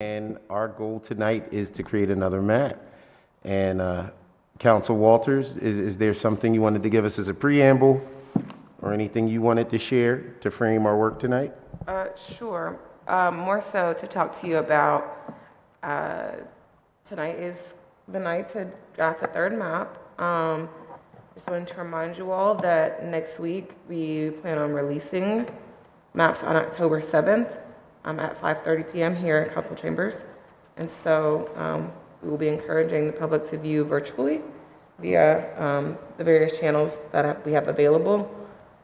And our goal tonight is to create another map. And Council Walters, is there something you wanted to give us as a preamble or anything you wanted to share to frame our work tonight? Sure. More so to talk to you about tonight is the night to draft the third map. Just wanted to remind you all that next week we plan on releasing maps on October 7th at 5:30 p.m. here in Council Chambers. And so we will be encouraging the public to view virtually via the various channels that we have available.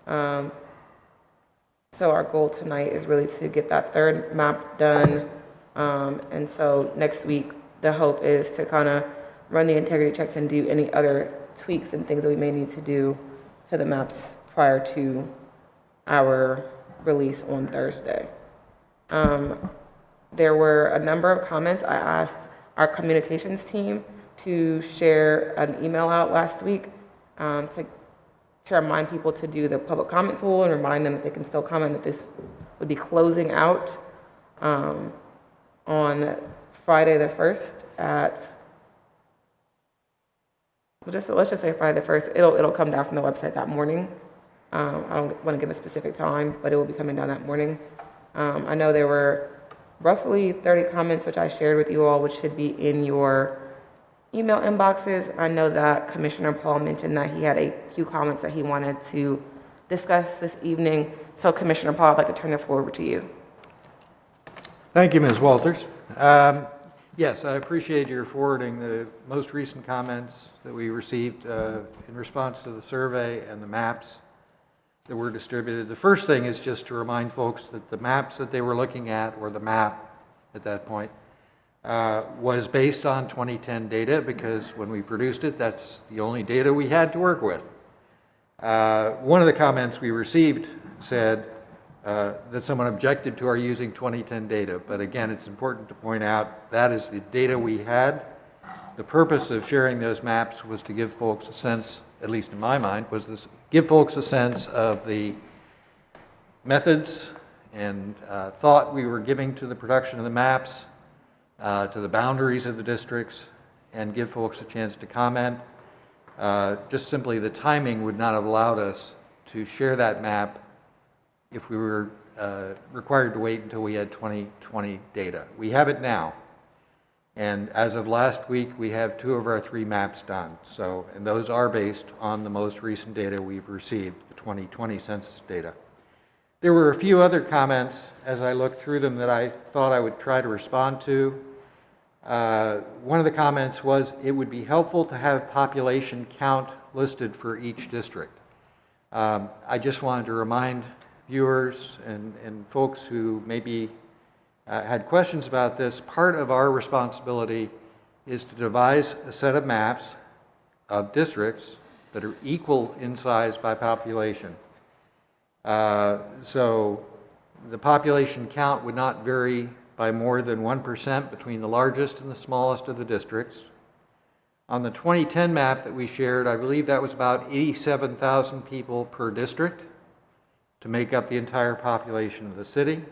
So our goal tonight is really to get that third map done. And so next week, the hope is to kind of run the integrity checks and do any other tweaks and things that we may need to do to the maps prior to our release on Thursday. There were a number of comments. I asked our communications team to share an email out last week to remind people to do the public comment tool and remind them that they can still comment, that this would be closing out on Friday the 1st at, let's just say Friday the 1st. It'll come down from the website that morning. I don't want to give a specific time, but it will be coming down that morning. I know there were roughly 30 comments, which I shared with you all, which should be in your email inboxes. I know that Commissioner Paul mentioned that he had a few comments that he wanted to discuss this evening. So Commissioner Paul, I'd like to turn it forward to you. Thank you, Ms. Walters. Yes, I appreciate your forwarding the most recent comments that we received in response to the survey and the maps that were distributed. The first thing is just to remind folks that the maps that they were looking at, or the map at that point, was based on 2010 data, because when we produced it, that's the only data we had to work with. One of the comments we received said that someone objected to our using 2010 data, but again, it's important to point out that is the data we had. The purpose of sharing those maps was to give folks a sense, at least in my mind, was this: give folks a sense of the methods and thought we were giving to the production of the maps, to the boundaries of the districts, and give folks a chance to comment. Just simply the timing would not have allowed us to share that map if we were required to wait until we had 2020 data. We have it now. And as of last week, we have 2 of our 3 maps done. So, and those are based on the most recent data we've received, the 2020 census data. There were a few other comments as I looked through them that I thought I would try to respond to. One of the comments was it would be helpful to have population count listed for each district. I just wanted to remind viewers and folks who maybe had questions about this, part of our responsibility is to devise a set of maps of districts that are equal in size by population. So the population count would not vary by more than 1% between the largest and the smallest of the districts. On the 2010 map that we shared, I believe that was about 87,000 people per district to make up the entire population of the city.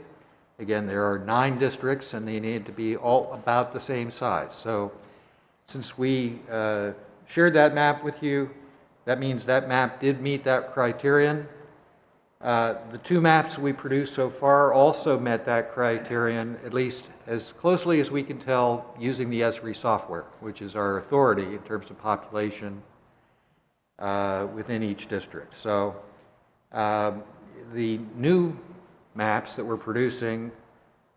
Again, there are 9 districts and they need to be all about the same size. So since we shared that map with you, that means that map did meet that criterion. The 2 maps we produced so far also met that criterion, at least as closely as we can tell using the Esri software, which is our authority in terms of population within each district. So the new maps that we're producing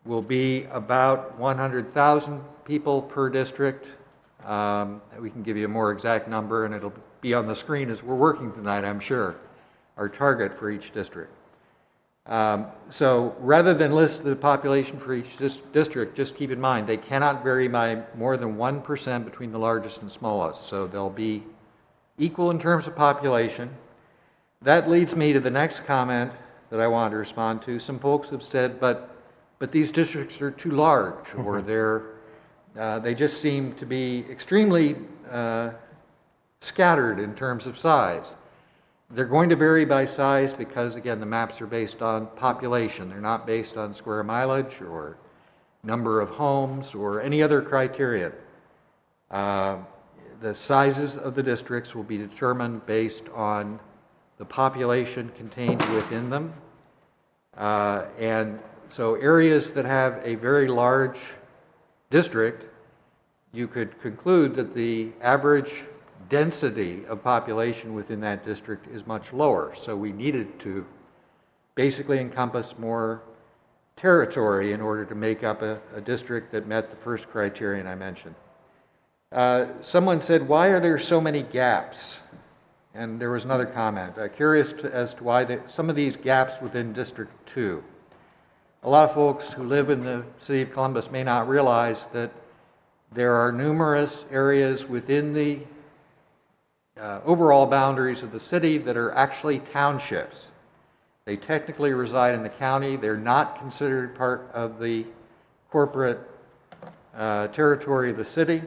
will be about 100,000 people per district. We can give you a more exact number, and it'll be on the screen as we're working tonight, I'm sure, our target for each district. So rather than list the population for each district, just keep in mind they cannot vary by more than 1% between the largest and smallest. So they'll be equal in terms of population. That leads me to the next comment that I wanted to respond to. Some folks have said, but these districts are too large, or they just seem to be extremely scattered in terms of size. They're going to vary by size because, again, the maps are based on population. They're not based on square mileage or number of homes or any other criterion. The sizes of the districts will be determined based on the population contained within them. And so areas that have a very large district, you could conclude that the average density of population within that district is much lower. So we needed to basically encompass more territory in order to make up a district that met the first criterion I mentioned. Someone said, why are there so many gaps? And there was another comment. Curious as to why some of these gaps within District 2. A lot of folks who live in the city of Columbus may not realize that there are numerous areas within the overall boundaries of the city that are actually townships. They technically reside in the county. They're not considered part of the corporate territory of the city.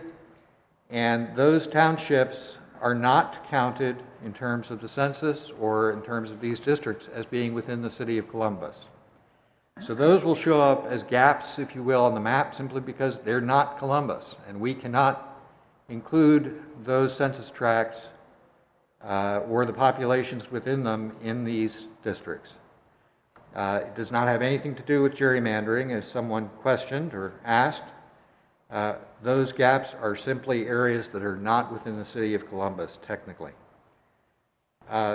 And those townships are not counted in terms of the census or in terms of these districts as being within the city of Columbus. So those will show up as gaps, if you will, on the map simply because they're not Columbus. And we cannot include those census tracts or the populations within them in these districts. It does not have anything to do with gerrymandering, as someone questioned or asked. Those gaps are simply areas that are not within the city of Columbus, technically.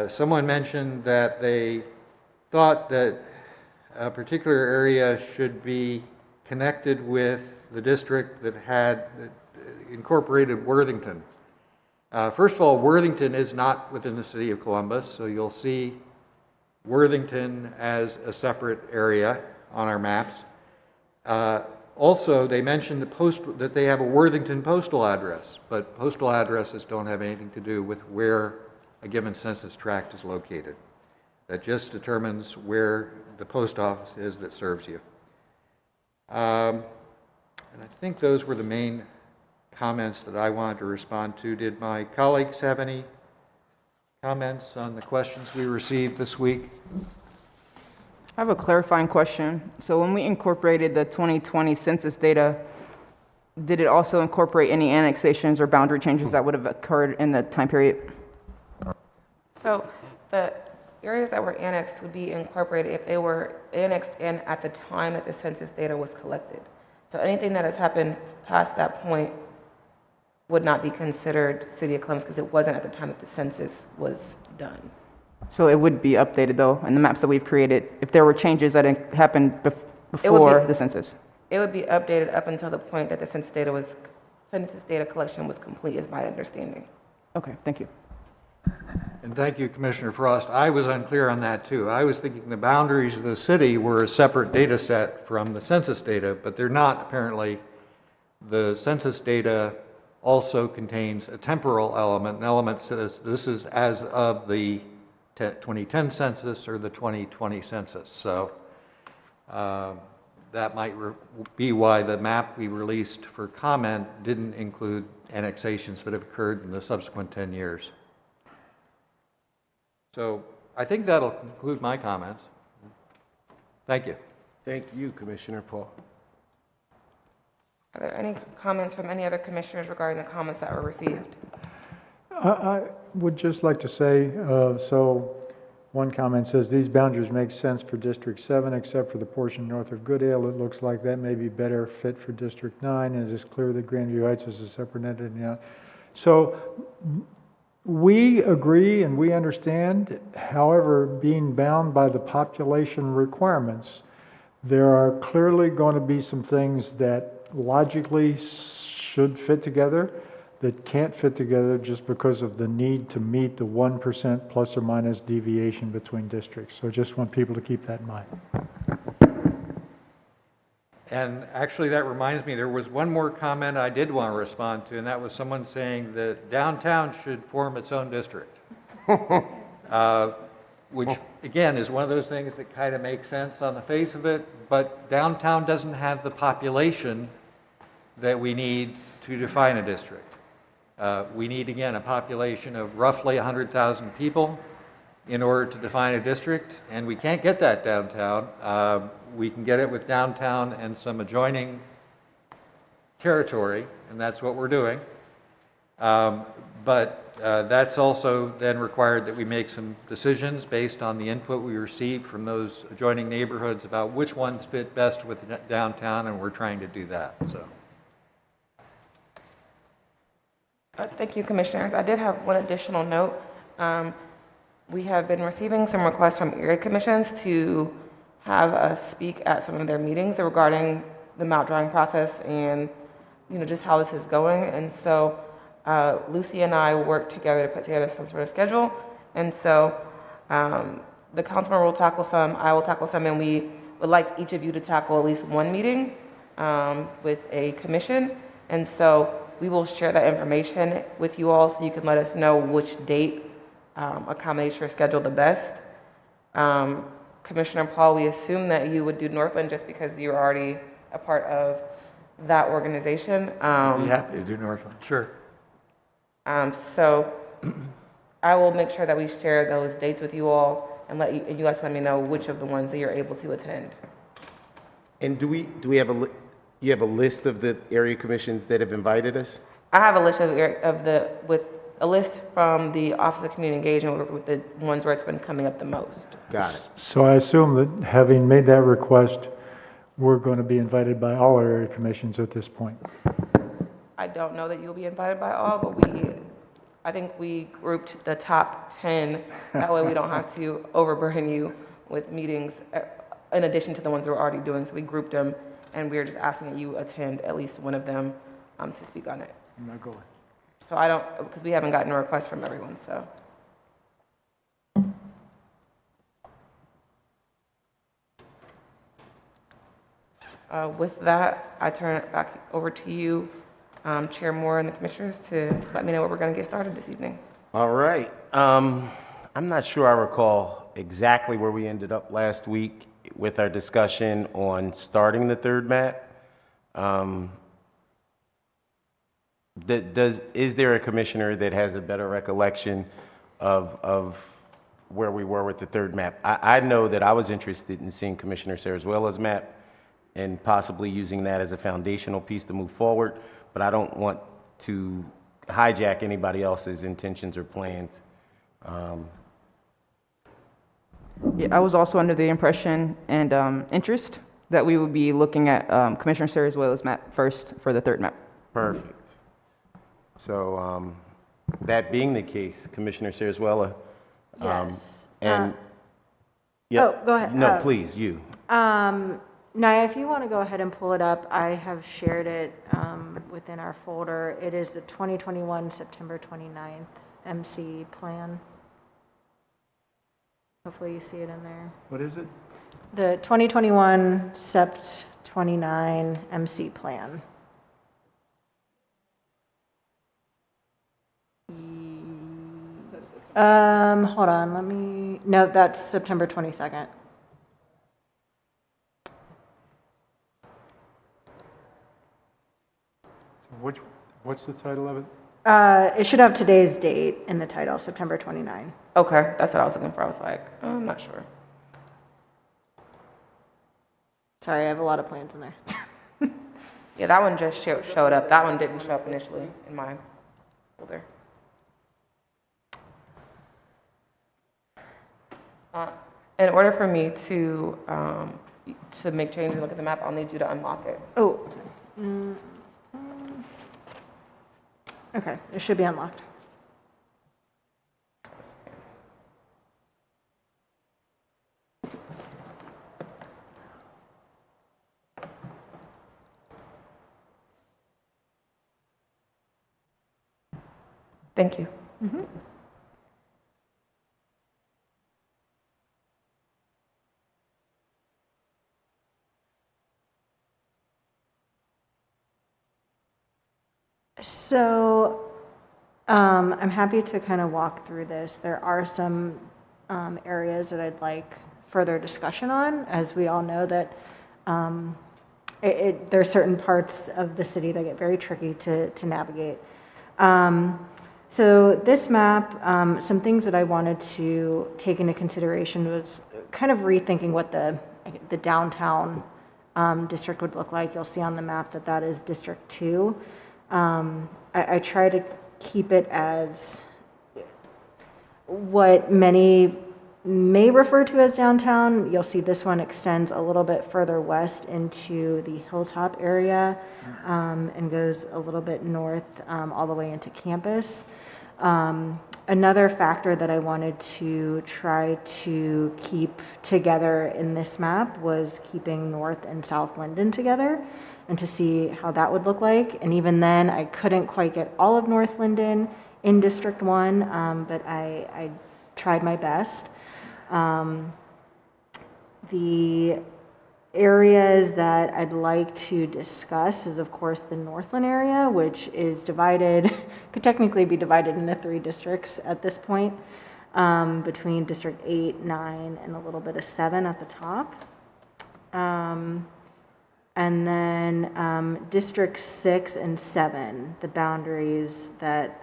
Someone mentioned that they thought that a particular area should be connected with the district that had incorporated Worthington. First of all, Worthington is not within the city of Columbus, so you'll see Worthington as a separate area on our maps. Also, they mentioned that they have a Worthington postal address, but postal addresses don't have anything to do with where a given census tract is located. That just determines where the post office is that serves you. And I think those were the main comments that I wanted to respond to. Did my colleagues have any comments on the questions we received this week? I have a clarifying question. So when we incorporated the 2020 census data, did it also incorporate any annexations or boundary changes that would have occurred in the time period? So the areas that were annexed would be incorporated if they were annexed in at the time that the census data was collected. So anything that has happened past that point would not be considered City of Columbus because it wasn't at the time that the census was done. So it would be updated, though, in the maps that we've created, if there were changes that happened before the census? It would be updated up until the point that the census data collection was complete, is my understanding. Okay, thank you. And thank you, Commissioner Frost. I was unclear on that, too. I was thinking the boundaries of the city were a separate data set from the census data, but they're not, apparently. The census data also contains a temporal element. An element says this is as of the 2010 census or the 2020 census. So that might be why the map we released for comment didn't include annexations that have occurred in the subsequent 10 years. So I think that'll conclude my comments. Thank you. Thank you, Commissioner Paul. Are there any comments from any other commissioners regarding the comments that were received? I would just like to say, so one comment says, these boundaries make sense for District 7 except for the portion north of Goodale. It looks like that may be better fit for District 9, and it is clear that Grandview Heights is a separate entity now. So we agree and we understand, however, being bound by the population requirements, there are clearly going to be some things that logically should fit together that can't fit together just because of the need to meet the 1% plus or minus deviation between districts. So just want people to keep that in mind. And actually, that reminds me, there was one more comment I did want to respond to, and that was someone saying that downtown should form its own district. Which, again, is one of those things that kind of makes sense on the face of it, but downtown doesn't have the population that we need to define a district. We need, again, a population of roughly 100,000 people in order to define a district, and we can't get that downtown. We can get it with downtown and some adjoining territory, and that's what we're doing. But that's also then required that we make some decisions based on the input we received from those adjoining neighborhoods about which ones fit best with the downtown, and we're trying to do that, so. Thank you, Commissioners. I did have one additional note. We have been receiving some requests from area commissions to have us speak at some of their meetings regarding the map drawing process and, just how this is going. And so Lucy and I worked together to put together some sort of schedule. And so the councilman will tackle some, I will tackle some, and we would like each of you to tackle at least one meeting with a commission. And so we will share that information with you all so you can let us know which date accommodates your schedule the best. Commissioner Paul, we assume that you would do Northland just because you're already a part of that organization. Be happy to do Northland. Sure. So I will make sure that we share those dates with you all and you guys let me know which of the ones that you're able to attend. And do we have you have a list of the area commissions that have invited us? I have a list with a list from the Office of Community Engagement with the ones where it's been coming up the most. Got it. So I assume that having made that request, we're going to be invited by all our area commissions at this point. I don't know that you'll be invited by all, but I think we grouped the top 10. That way we don't have to overburden you with meetings in addition to the ones that we're already doing. So we grouped them, and we're just asking that you attend at least one of them to speak on it. I'm not going. So I don't, because we haven't gotten a request from everyone, so. With that, I turn it back over to you, Chair Moore and the commissioners, to let me know what we're going to get started this evening. All right. I'm not sure I recall exactly where we ended up last week with our discussion on starting the third map. Is there a commissioner that has a better recollection of where we were with the third map? I know that I was interested in seeing Commissioner Sarazuela's map and possibly using that as a foundational piece to move forward, but I don't want to hijack anybody else's intentions or plans. Yeah, I was also under the impression and interest that we would be looking at Commissioner Sarazuela's map first for the third map. Perfect. So that being the case, Commissioner Sarazuela. Yes. And Oh, go ahead. No, please, you. Naya, if you want to go ahead and pull it up, I have shared it within our folder. It is the 2021 September 29th MC plan. Hopefully you see it in there. What is it? The 2021 Sept 29 MC plan. Hold on, no, that's September 22nd. So what's the title of it? It should have today's date in the title, September 29. Okay, that's what I was looking for. I was like, I'm not sure. Sorry, I have a lot of plans in there. Yeah, that one just showed up. That one didn't show up initially in my folder. In order for me to make changes and look at the map, I'll need you to unlock it. Oh. Okay, it should be unlocked. Thank you. So I'm happy to kind of walk through this. There are some areas that I'd like further discussion on, as we all know that there are certain parts of the city that get very tricky to navigate. So this map, some things that I wanted to take into consideration was kind of rethinking what the downtown district would look like. You'll see on the map that that is District 2. I try to keep it as what many may refer to as downtown. You'll see this one extends a little bit further west into the Hilltop area and goes a little bit north all the way into campus. Another factor that I wanted to try to keep together in this map was keeping North and South Linden together and to see how that would look like. And even then, I couldn't quite get all of North Linden in District 1, but I tried my best. The areas that I'd like to discuss is, of course, the Northland area, which is divided, could technically be divided into 3 districts at this point, between District 8, 9, and a little bit of 7 at the top. And then District 6 and 7, the boundaries that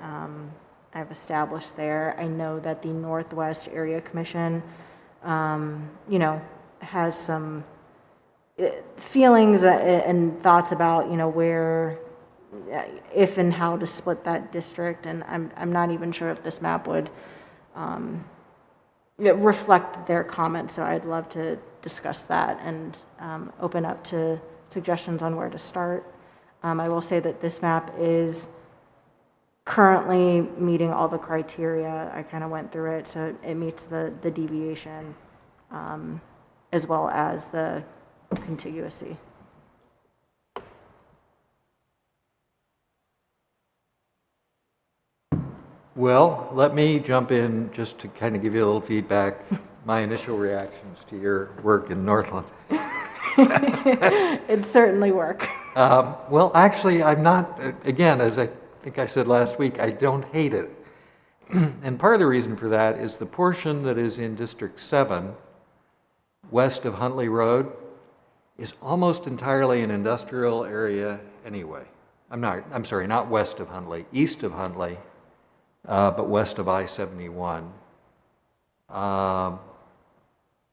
I've established there. I know that the Northwest Area Commission, has some feelings and thoughts about, where, if and how to split that district, and I'm not even sure if this map would reflect their comments, so I'd love to discuss that and open up to suggestions on where to start. I will say that this map is currently meeting all the criteria. I kind of went through it, so it meets the deviation as well as the contiguity. Well, let me jump in just to kind of give you a little feedback, my initial reactions to your work in Northland. It'd certainly work. Well, actually, I'm not, again, as I think I said last week, I don't hate it. And part of the reason for that is the portion that is in District 7, west of Huntley Road, is almost entirely an industrial area anyway. I'm sorry, not west of Huntley, east of Huntley, but west of I-71.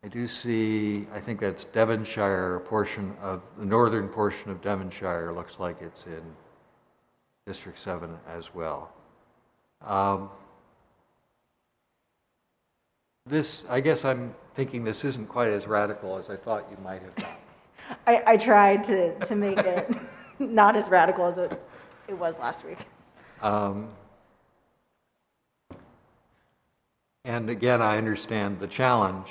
I do see, I think that's Devonshire, a portion of, the northern portion of Devonshire looks like it's in District 7 as well. I guess I'm thinking this isn't quite as radical as I thought you might have done. I tried to make it not as radical as it was last week. And again, I understand the challenge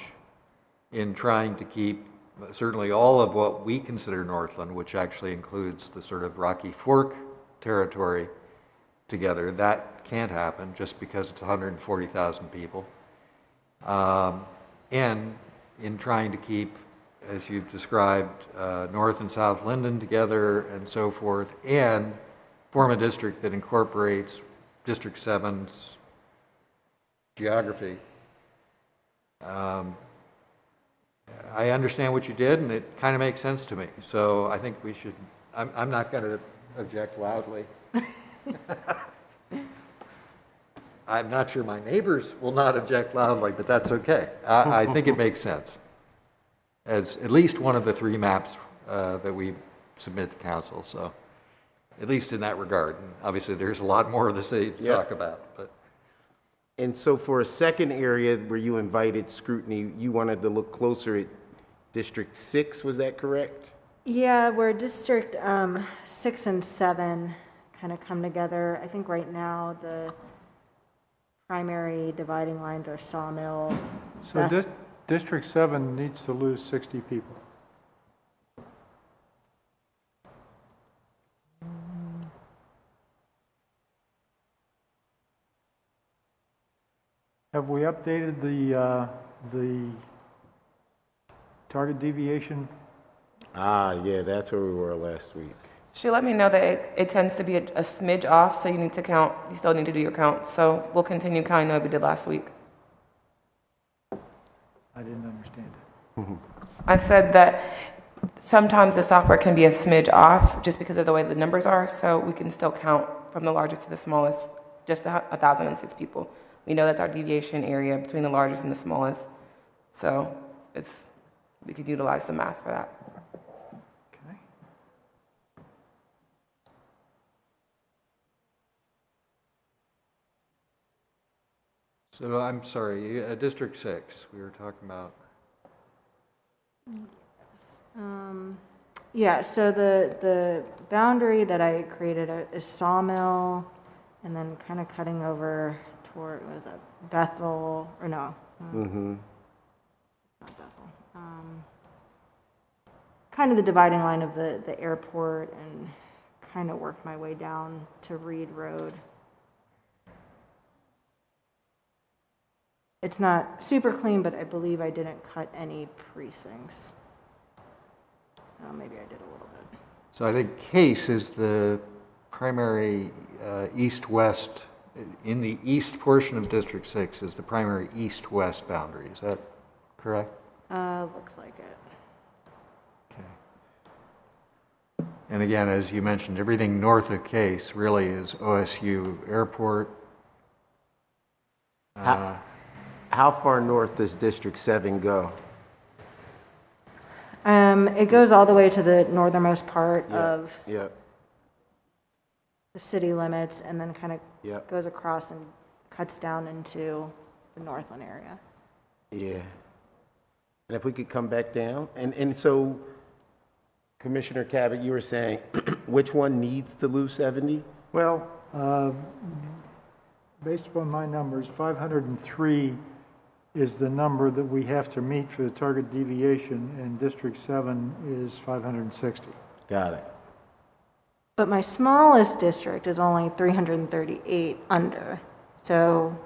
in trying to keep certainly all of what we consider Northland, which actually includes the sort of Rocky Fork territory, together. That can't happen just because it's 140,000 people. And in trying to keep, as you've described, North and South Linden together and so forth, and form a district that incorporates District 7's geography. I understand what you did, and it kind of makes sense to me. So I think we should, I'm not going to object loudly. I'm not sure my neighbors will not object loudly, but that's okay. I think it makes sense as at least one of the 3 maps that we submit to council. So at least in that regard. And obviously, there's a lot more of the city to talk about. But And so for a second area where you invited scrutiny, you wanted to look closer at District 6, was that correct? Yeah, where District 6 and 7 kind of come together. I think right now the primary dividing lines are Sawmill. So District 7 needs to lose 60 people. Have we updated the target deviation? Yeah, that's where we were last week. She let me know that it tends to be a smidge off, so you need to count, you still need to do your count. So we'll continue counting what we did last week. I didn't understand it. I said that sometimes the software can be a smidge off just because of the way the numbers are, so we can still count from the largest to the smallest, just 1,006 people. We know that's our deviation area between the largest and the smallest, so we could utilize the math for that. So I'm sorry, District 6, we were talking about. Yeah, so the boundary that I created is Sawmill, and then kind of cutting over toward, what is that, Bethel, or no? Mm-hmm. Not Bethel. Kind of the dividing line of the airport, and kind of work my way down to Reed Road. It's not super clean, but I believe I didn't cut any precincts. Maybe I did a little bit. So I think Case is the primary east-west, in the east portion of District 6 is the primary east-west boundary. Is that correct? Looks like it. Okay. And again, as you mentioned, everything north of Case really is OSU Airport. How far north does District 7 go? It goes all the way to the northernmost part of Yep, the city limits, and then kind of yep, goes across and cuts down into the Northland area. yeah. And if we could come back down, and so, Commissioner Cabot, you were saying, which one needs to lose 70? Well, based upon my numbers, 503 is the number that we have to meet for the target deviation, and District 7 is 560. Got it. But my smallest district is only 338 under, so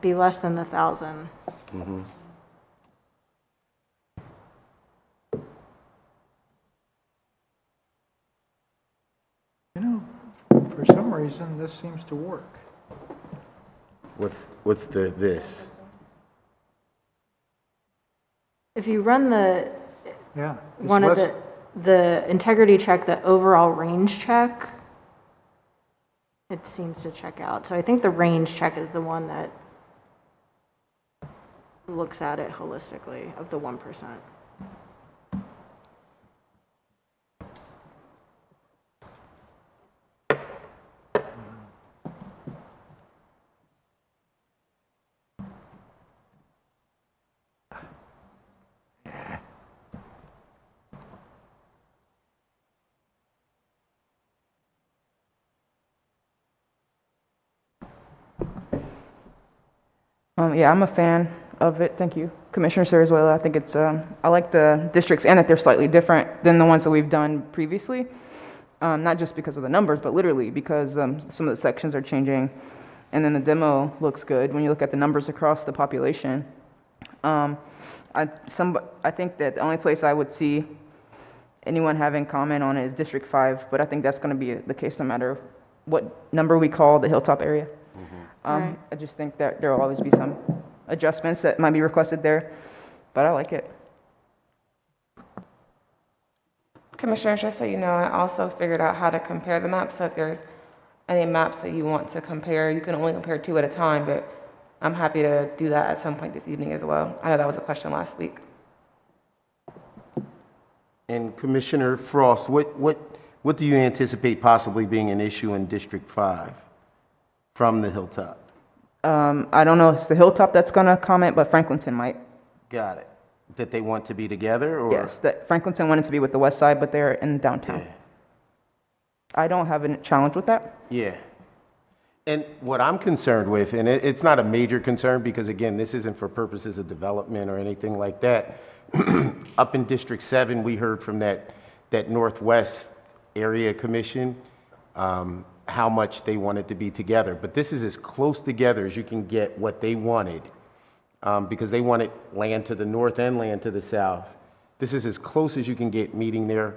be less than the 1,000. Mm-hmm. You know, for some reason, this seems to work. What's this? If you run Yeah. it's one of less- the integrity check, the overall range check, it seems to check out. So I think the range check is the one that looks at it holistically of the 1%. Yeah, I'm a fan of it. Thank you, Commissioner Sarazuela. I think it's, I like the districts and that they're slightly different than the ones that we've done previously. Not just because of the numbers, but literally because some of the sections are changing. And then the demo looks good when you look at the numbers across the population. I think that the only place I would see anyone having comment on it is District 5, but I think that's going to be the case no matter what number we call the Hilltop area. Right. I just think that there will always be some adjustments that might be requested there, but I like it. Commissioner, just so you know, I also figured out how to compare the maps. So if there's any maps that you want to compare, you can only compare 2 at a time, but I'm happy to do that at some point this evening as well. I know that was a question last week. And Commissioner Frost, what do you anticipate possibly being an issue in District 5 from the Hilltop? I don't know if it's the Hilltop that's going to comment, but Franklinton might. Got it. That they want to be together, or? Yes, that Franklinton wanted to be with the west side, but they're in downtown. Yeah. I don't have a challenge with that. Yeah. And what I'm concerned with, and it's not a major concern because, again, this isn't for purposes of development or anything like that. Up in District 7, we heard from that Northwest Area Commission how much they wanted to be together. But this is as close together as you can get what they wanted because they wanted land to the north and land to the south. This is as close as you can get meeting their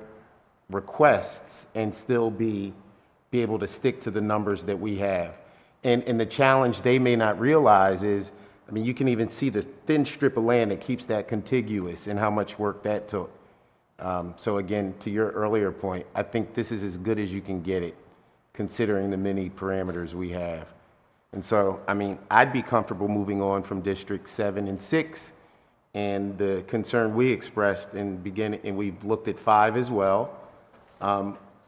requests and still be able to stick to the numbers that we have. And the challenge they may not realize is, I mean, you can even see the thin strip of land that keeps that contiguous and how much work that took. So again, to your earlier point, I think this is as good as you can get it, considering the many parameters we have. And so, I mean, I'd be comfortable moving on from District 7 and 6, and the concern we expressed in beginning, and we've looked at 5 as well.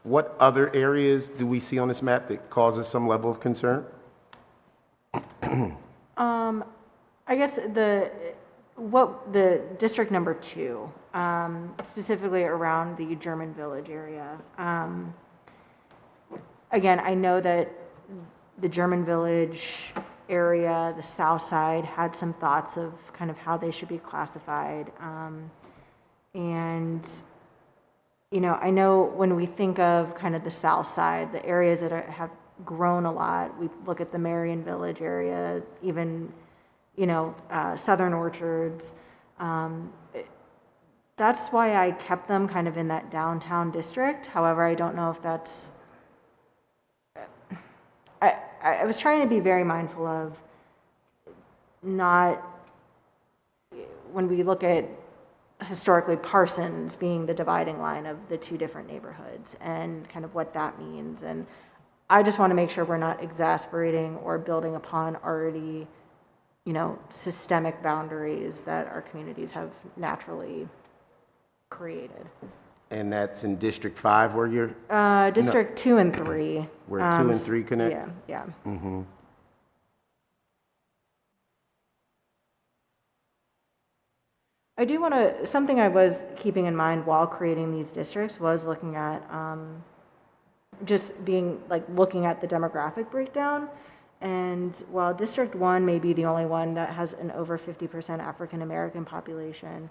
What other areas do we see on this map that causes some level of concern? I guess the district number 2, specifically around the German Village area. Again, I know that the German Village area, the south side, had some thoughts of kind of how they should be classified. And, you know, I know when we think of kind of the south side, the areas that have grown a lot, we look at the Marion Village area, even, you know, Southern Orchards. That's why I kept them kind of in that downtown district. However, I don't know if that's, I was trying to be very mindful of not, when we look at historically Parsons being the dividing line of the two different neighborhoods and kind of what that means. And I just want to make sure we're not exasperating or building upon already, you know, systemic boundaries that our communities have naturally created. And that's in District 5 where you're, District 2 and 3. where 2 and 3 connect? Yeah. I do want to, something I was keeping in mind while creating these districts was looking at, just being, like, looking at the demographic breakdown. And while District 1 may be the only one that has an over 50% African-American population,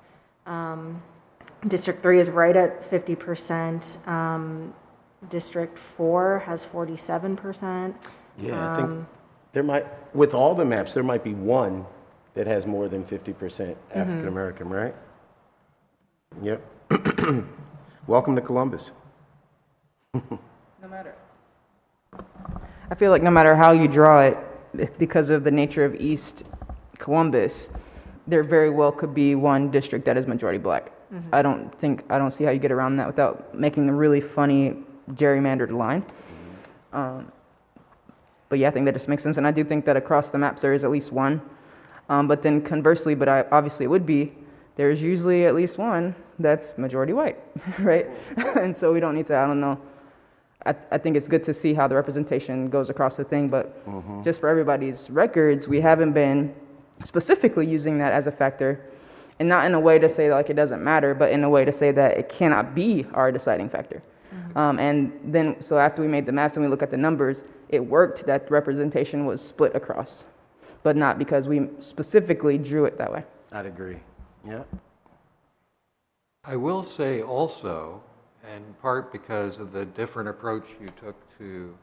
District 3 is right at 50%. District 4 has 47%. Yeah, I think there might, with all the maps, there might be one that has more than 50% African-American, right? Yep. Welcome to Columbus. I feel like no matter how you draw it, because of the nature of East Columbus, there very well could be one district that is majority black. I don't see how you get around that without making a really funny gerrymandered line. But yeah, I think that just makes sense. And I do think that across the maps there is at least one. But then conversely, obviously it would be, there's usually at least one that's majority white, right? And so we don't need to, I don't know. I think it's good to see how the representation goes across the thing, but just for everybody's records, we haven't been specifically using that as a factor, and not in a way to say like it doesn't matter, but in a way to say that it cannot be our deciding factor. And then, so after we made the maps and we look at the numbers, it worked that representation was split across, but not because we specifically drew it that way. I'd agree. Yeah. I will say also, in part because of the different approach you took to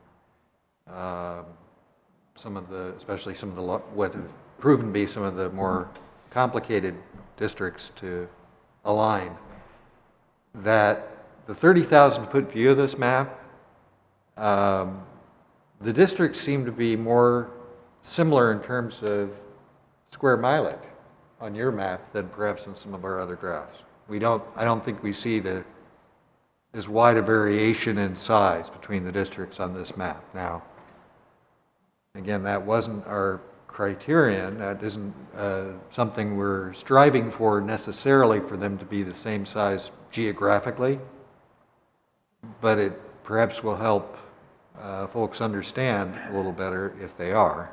some of the, especially some of the, what have proven to be some of the more complicated districts to align, that the 30,000-foot view of this map, the districts seem to be more similar in terms of square mileage on your map than perhaps in some of our other drafts. I don't think we see as wide a variation in size between the districts on this map. Now, again, that wasn't our criterion. That isn't something we're striving for necessarily for them to be the same size geographically, but it perhaps will help folks understand a little better if they are.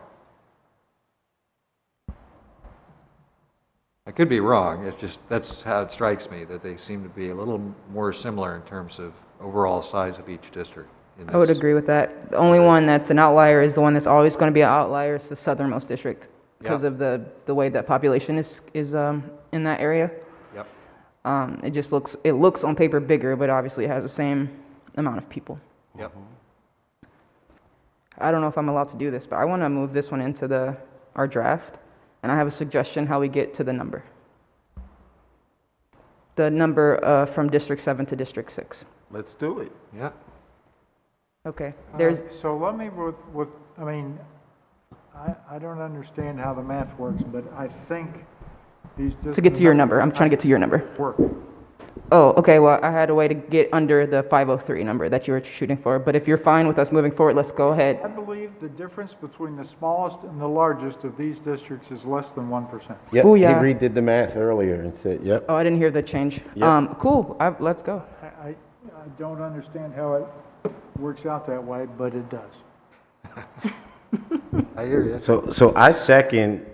I could be wrong. It's just, that's how it strikes me, that they seem to be a little more similar in terms of overall size of each district. I would agree with that. The only one that's an outlier is the one that's always going to be an outlier. It's the southernmost district because of the way that population is in that area. Yep. It just looks on paper bigger, but obviously it has the same amount of people. Yep. I don't know if I'm allowed to do this, but I want to move this one into our draft, and I have a suggestion how we get to the number. The number from District 7 to District 6. Let's do it. Yeah. Okay. So let me, I mean, I don't understand how the math works, but I think these just. To get to your number. I'm trying to get to your number. Work. Oh, okay. Well, I had a way to get under the 503 number that you were shooting for. But if you're fine with us moving forward, let's go ahead. I believe the difference between the smallest and the largest of these districts is less than 1%. Yep. Booyah. He redid the math earlier and said, yep. Oh, I didn't hear the change. Yep. Cool. Let's go. I don't understand how it works out that way, but it does. I hear you. So I second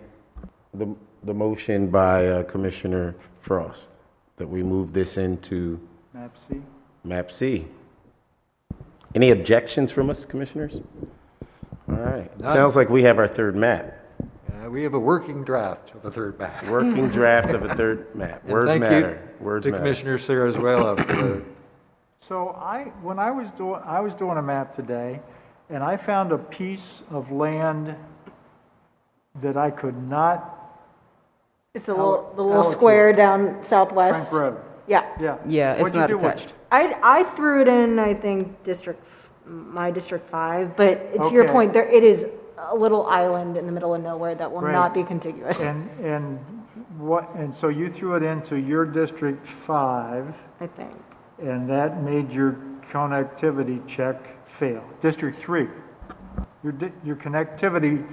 the motion by Commissioner Frost that we move this into Map C. map C. Any objections from us, commissioners? All right. Sounds like we have our third map. We have a working draft of a third map. Working draft of a third map. And Words thank you matter. Words to matter. Commissioner Sarazuela for the So when I was doing a map today, and I found a piece of land that I could not, It's the little square down southwest. Frank Road. Yeah. Yeah. Yeah, it's What'd you not do with it? attached. I threw it in, I think, my District 5, but to your Okay. point, it is a little island in the middle of nowhere that will Right. not be contiguous, And so you threw it into your District 5, I think. and that made your connectivity check fail. District 3, your connectivity,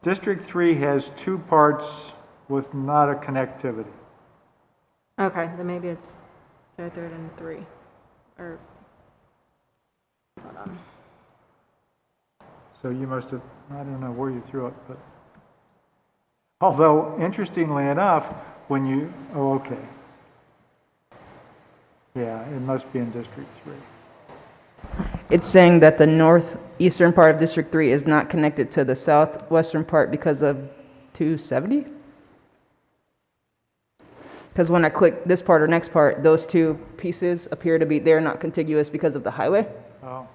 District 3 has 2 parts with not a connectivity. Okay, then maybe it's, I threw it in 3, or, hold on. So you must have, I don't know where you threw it, but, although, interestingly enough, when you, oh, okay. Yeah, it must be in District 3. It's saying that the northeastern part of District 3 is not connected to the southwestern part because of 270? Because when I click this part or next part, those two pieces appear to be, they're not contiguous because of the highway Oh,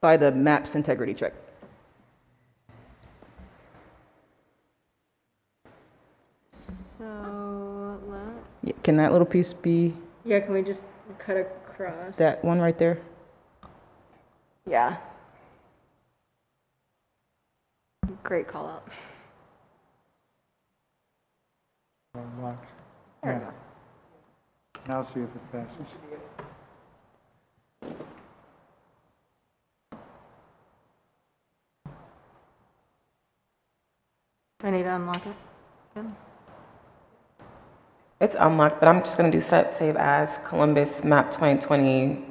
by the map's integrity check. So, Yeah, can that little piece be yeah, can we just cut across? that one right there? Yeah. Great call out. unlocked. There we Yeah. go. Now see if it passes. Do I need to unlock it again? It's unlocked, but I'm just gonna do save as Columbus map 2020,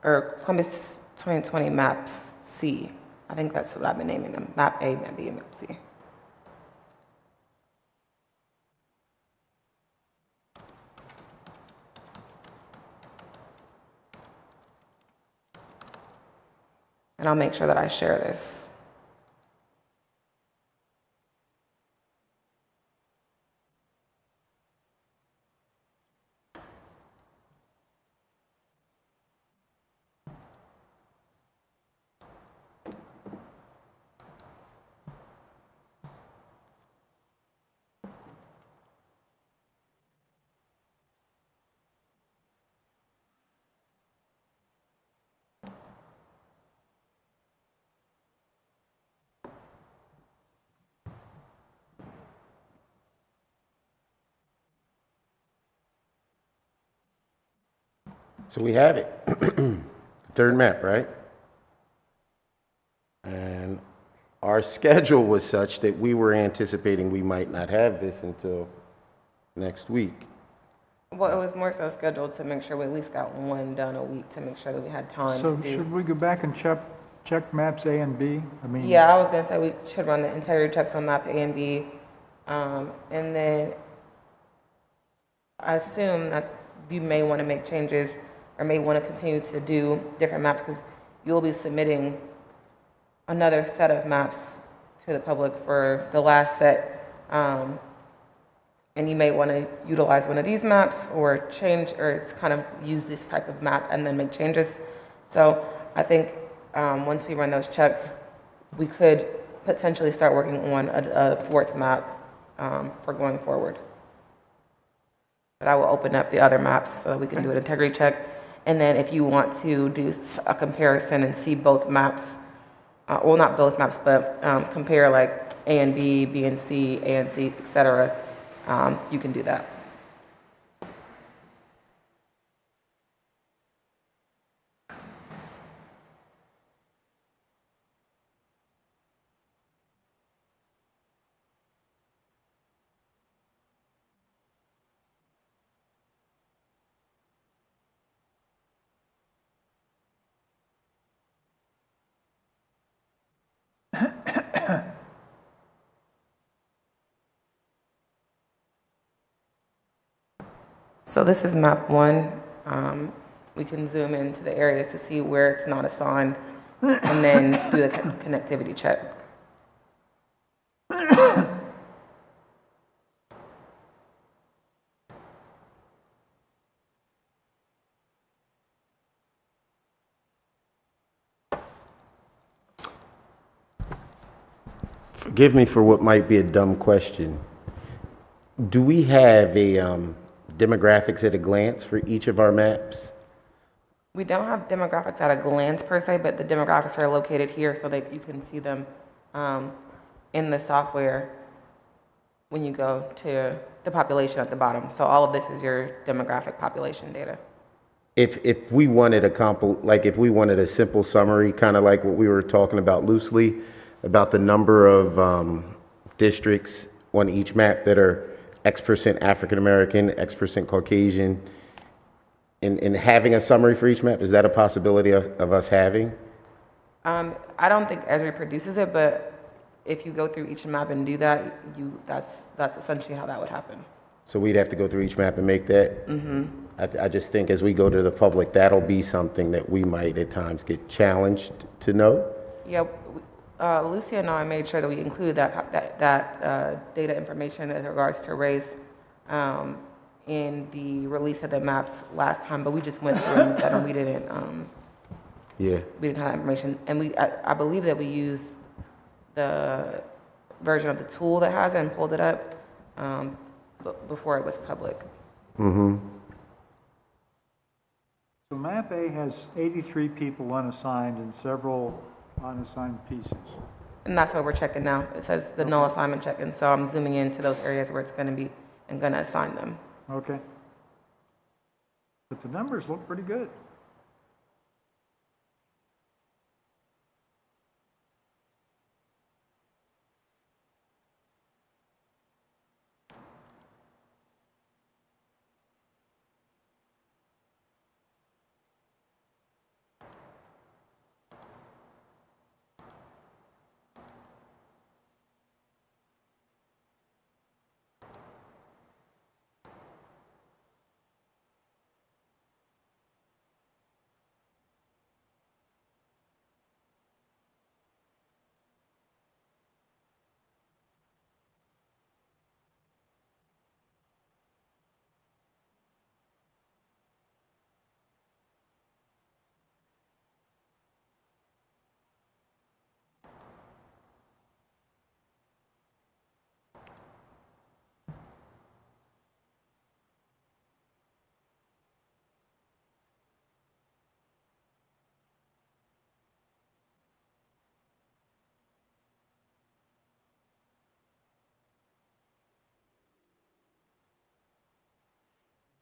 or Columbus 2020 maps C. I think that's what I've been naming them, map A, map B, and map C. And I'll make sure that I share this. So we have it. Third map, right? And our schedule was such that we were anticipating we might not have this until next week. Well, it was more so scheduled to make sure we at least got one done a week to make sure that we had time So to do. should we go back and check maps A and B? I mean. Yeah, I was gonna say we should run the integrity checks on map A and B. And then I assume that you may want to make changes or may want to continue to do different maps because you'll be submitting another set of maps to the public for the last set. And you may want to utilize one of these maps or change or kind of use this type of map and then make changes. So I think once we run those checks, we could potentially start working on a fourth map for going forward. But I will open up the other maps so we can do an integrity check. And then if you want to do a comparison and see both maps, well, not both maps, but compare like A and B, B and C, A and C, et cetera, you can do that. So this is map one. We can zoom into the area to see where it's not assigned and then do the connectivity check. Forgive me for what might be a dumb question. Do we have a demographics at a glance for each of our maps? We don't have demographics at a glance per se, but the demographics are located here so that you can see them in the software when you go to the population at the bottom. So all of this is your demographic population data. If we wanted if we wanted a simple summary, kind of like what we were talking about loosely, about the number of districts on each map that are X% African American, X% Caucasian, and having a summary for each map, is that a possibility of us having? I don't think Esri produces it, but if you go through each map and do that, that's essentially how that would happen. So we'd have to go through each map and make that? Mm-hmm. I just think as we go to the public, that'll be something that we might at times get challenged to know. Yeah, Lucia and I made sure that we include that data information as regards to race in the release of the maps last time, but we just went through that and we didn't have that information. And I believe that we used the version of the tool that has it and pulled it up before it was public. Mm-hmm. So map A has 83 people unassigned and several unassigned pieces. And that's what we're checking now. It says the null assignment check, and so I'm zooming into those areas where it's going to be and going to assign them. Okay. But the numbers look pretty good.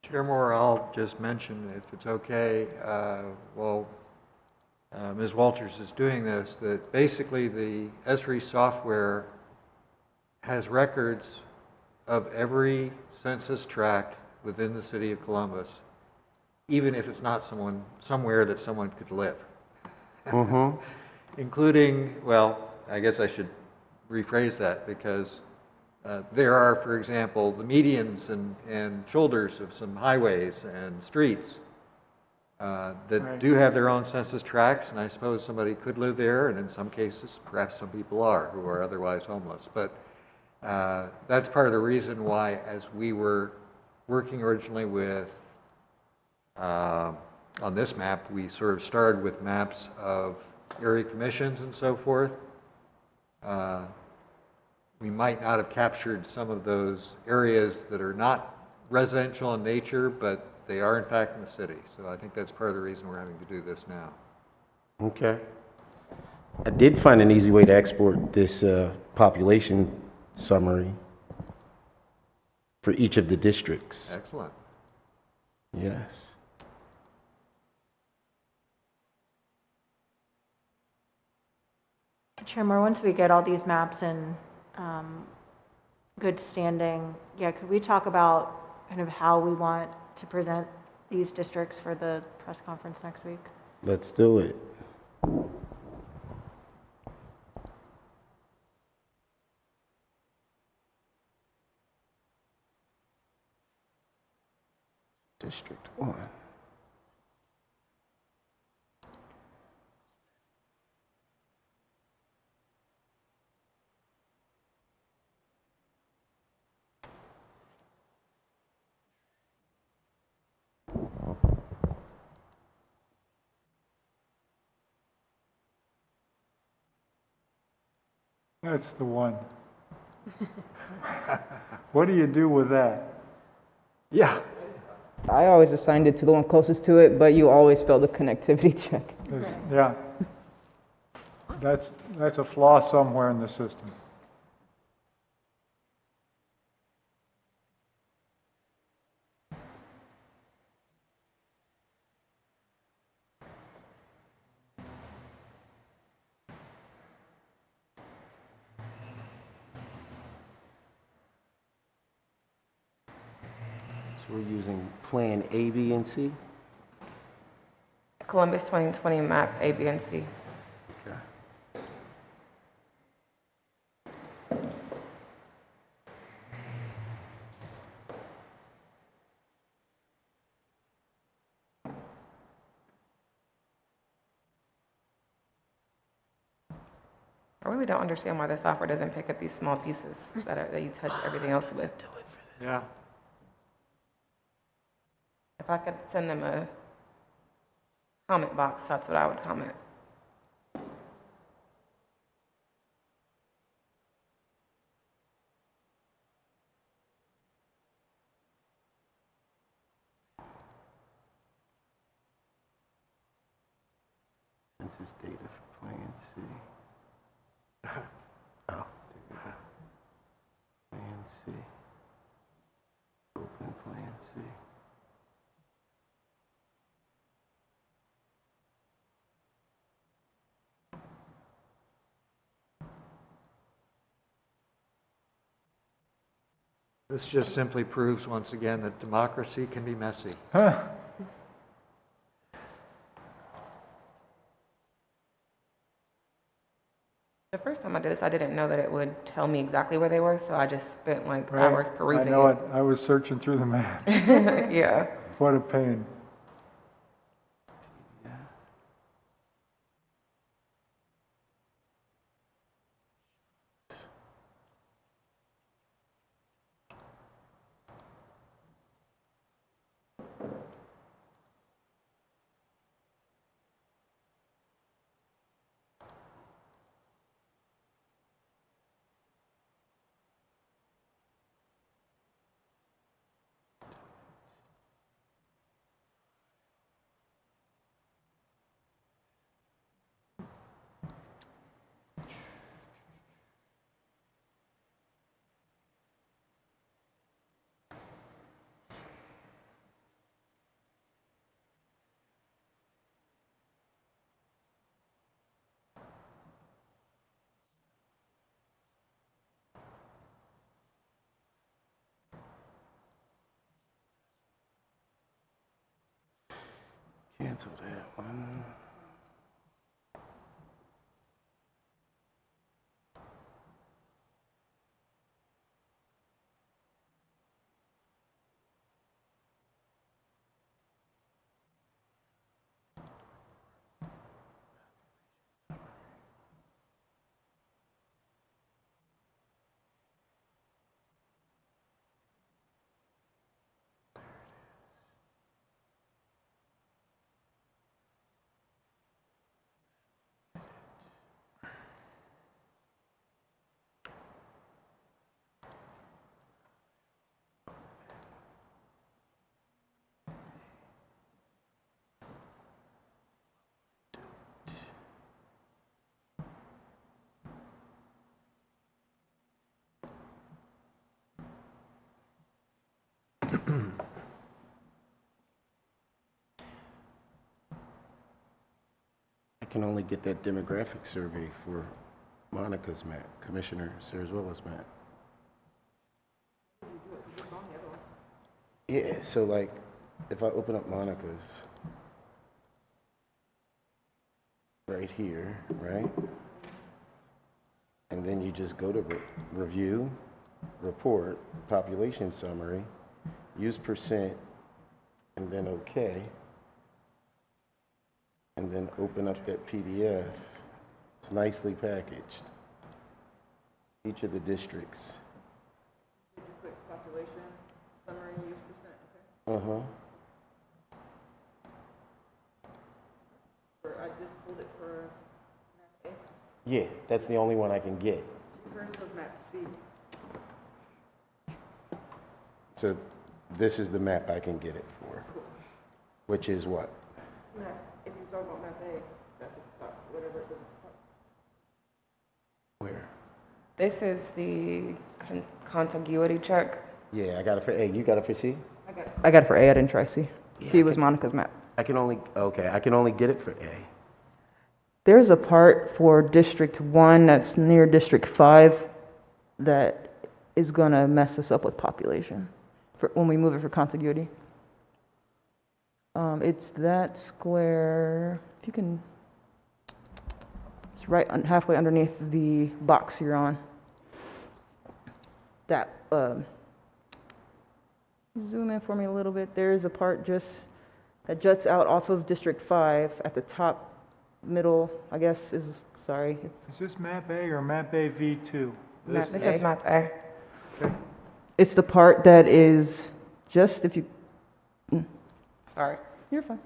Chair Moore, I'll just mention, if it's okay, Ms. Walters is doing this, that basically the Esri software has records of every census tract within the city of Columbus, even if it's not somewhere that someone could live. Mm-hmm. Including, well, I guess I should rephrase that, because there are, for example, the medians and shoulders of some highways and streets that do have their own census tracts, and I suppose somebody could live there, and in some cases, perhaps some people are who are otherwise homeless. But that's part of the reason why, as we were working originally with, on this map, we sort of started with maps of area commissions and so forth. We might not have captured some of those areas that are not residential in nature, but they are in fact in the city. So I think that's part of the reason we're having to do this now. Okay. I did find an easy way to export this population summary for each of the districts. Excellent. Yes. Chair Moore, once we get all these maps in good standing, could we talk about kind of how we want to present these districts for the press conference next week? Let's do it. District 1. That's the one. What do you do with that? Yeah. I always assigned it to the one closest to it, but you always fail the connectivity check. Yeah. That's a flaw somewhere in the system. So we're using Plan A, B, and C. Columbus 2020 map A, B, and C. Okay. I really don't understand why the software doesn't pick up these small pieces that you touch everything else with. Yeah. If I could send them a comment box, that's what I would comment. Census data for Plan C. Oh, there we go. Plan C. Open Plan C. This just simply proves once again that democracy can be messy. Huh. The first time I did this, I didn't know that it would tell me exactly where they were, so I just spent like Right. hours I perusing know it. I was searching through the map. Yeah. What a pain. Cancel that one. I can only get that demographic survey for Monica's map, Commissioner Sarazuela's map. Yeah, so like, if I open up Monica's right here, right? And then you just go to review, report, population summary, use percent, and then OK. And then open up that PDF. It's nicely packaged. Each of the districts. Population, summary, use percent, Uh-huh. I just pulled it for map Yeah, that's the only one I can get. A. First was map C. So this is the map I can get it for, which is what? If you talk about map A, that's at the top, whatever it says at the top. Where? This is the contiguity check. Yeah, I got it for A. You got it for C? I got it for A, I didn't try C. Yeah, C I was can- Monica's map. I can only get it for A. There's a part for District 1 that's near District 5 that is going to mess us up with population when we move it for contiguity. It's that square, if you can, it's right halfway underneath the box you're on. That, zoom in for me a little bit. There's a part just that juts out off of District 5 at the top middle, I guess it's Is this map A or map A V2? This is map A. it's the part that is just, if you, Sorry. you're fine.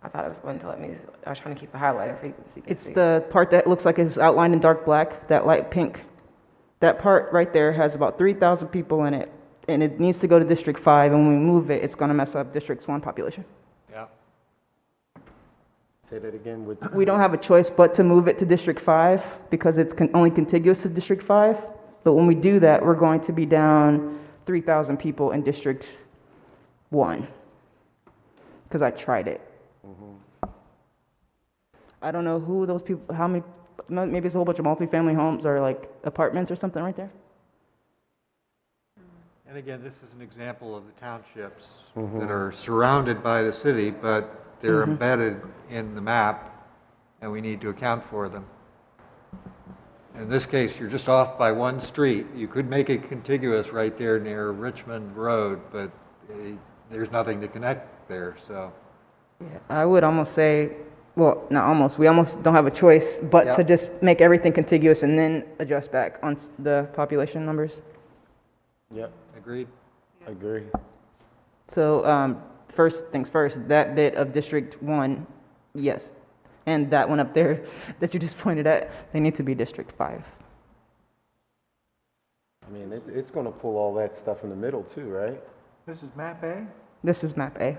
I thought it was going to let me, I was trying to keep it highlighted for you to see. It's the part that looks like it's outlined in dark black, that light pink. That part right there has about 3,000 people in it, and it needs to go to District 5, and when we move it, it's going to mess up District 1 population. Yeah. Say that again. We don't have a choice but to move it to District 5 because it's only contiguous to District 5. But when we do that, we're going to be down 3,000 people in District 1 because I tried it. I don't know who those people, how many, maybe it's a whole bunch of multifamily homes or like apartments or something right there. And again, this is an example of the townships that are surrounded by the city, but they're embedded in the map, and we need to account for them. In this case, you're just off by one street. You could make it contiguous right there near Richmond Road, but there's nothing to connect there, so. I would almost say, well, not almost, we almost don't have a choice but to Yep. just make everything contiguous and then adjust back on the population numbers. Yep, Agreed? agree. So first things first, that bit of District 1, yes. And that one up there that you just pointed at, they need to be District 5. I mean, it's going to pull all that stuff in the middle too, right? This is map A? This is map A.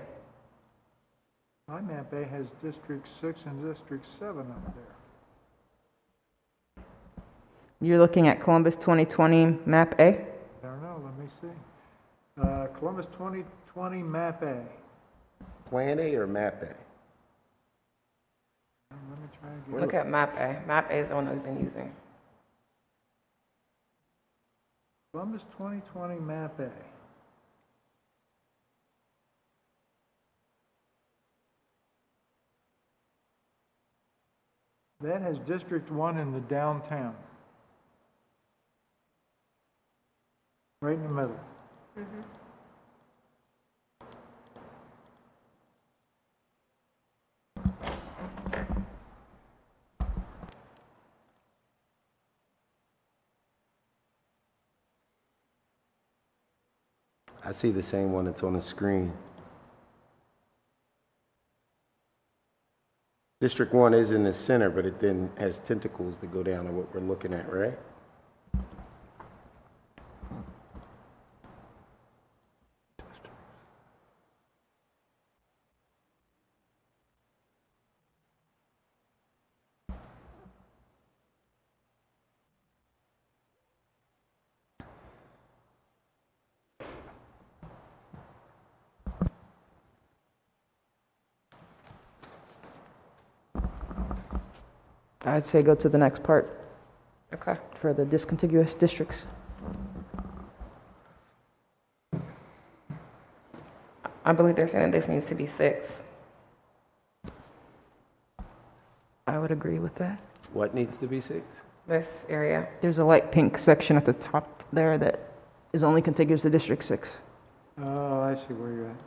My map A has District 6 and District 7 up there. You're looking at Columbus 2020 map A? I don't know, let me see. Columbus 2020 map A. Plan A or map A? Let me try again. Look at map A. Map A is the one that we've been using. Columbus 2020 map A. That has District 1 in the downtown. Right in the middle. I see the same one that's on the screen. District 1 is in the center, but it then has tentacles that go down to what we're looking at, right? I'd say go to the next part Okay. for the discontiguous districts. I believe they're saying that this needs to be 6. I would agree with that. What needs to be 6? This area. There's a light pink section at the top there that is only contiguous to District 6. Oh, I see where you're at.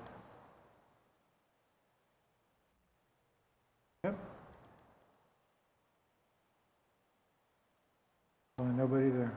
Yep. Nobody there.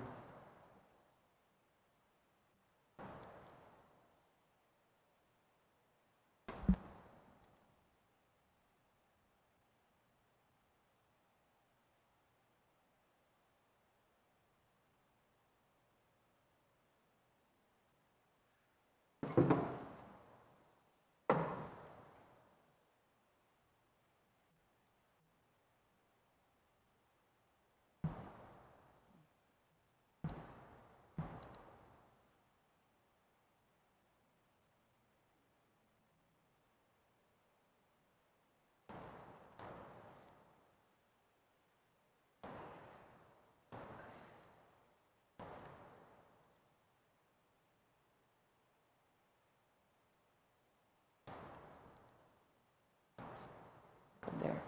There.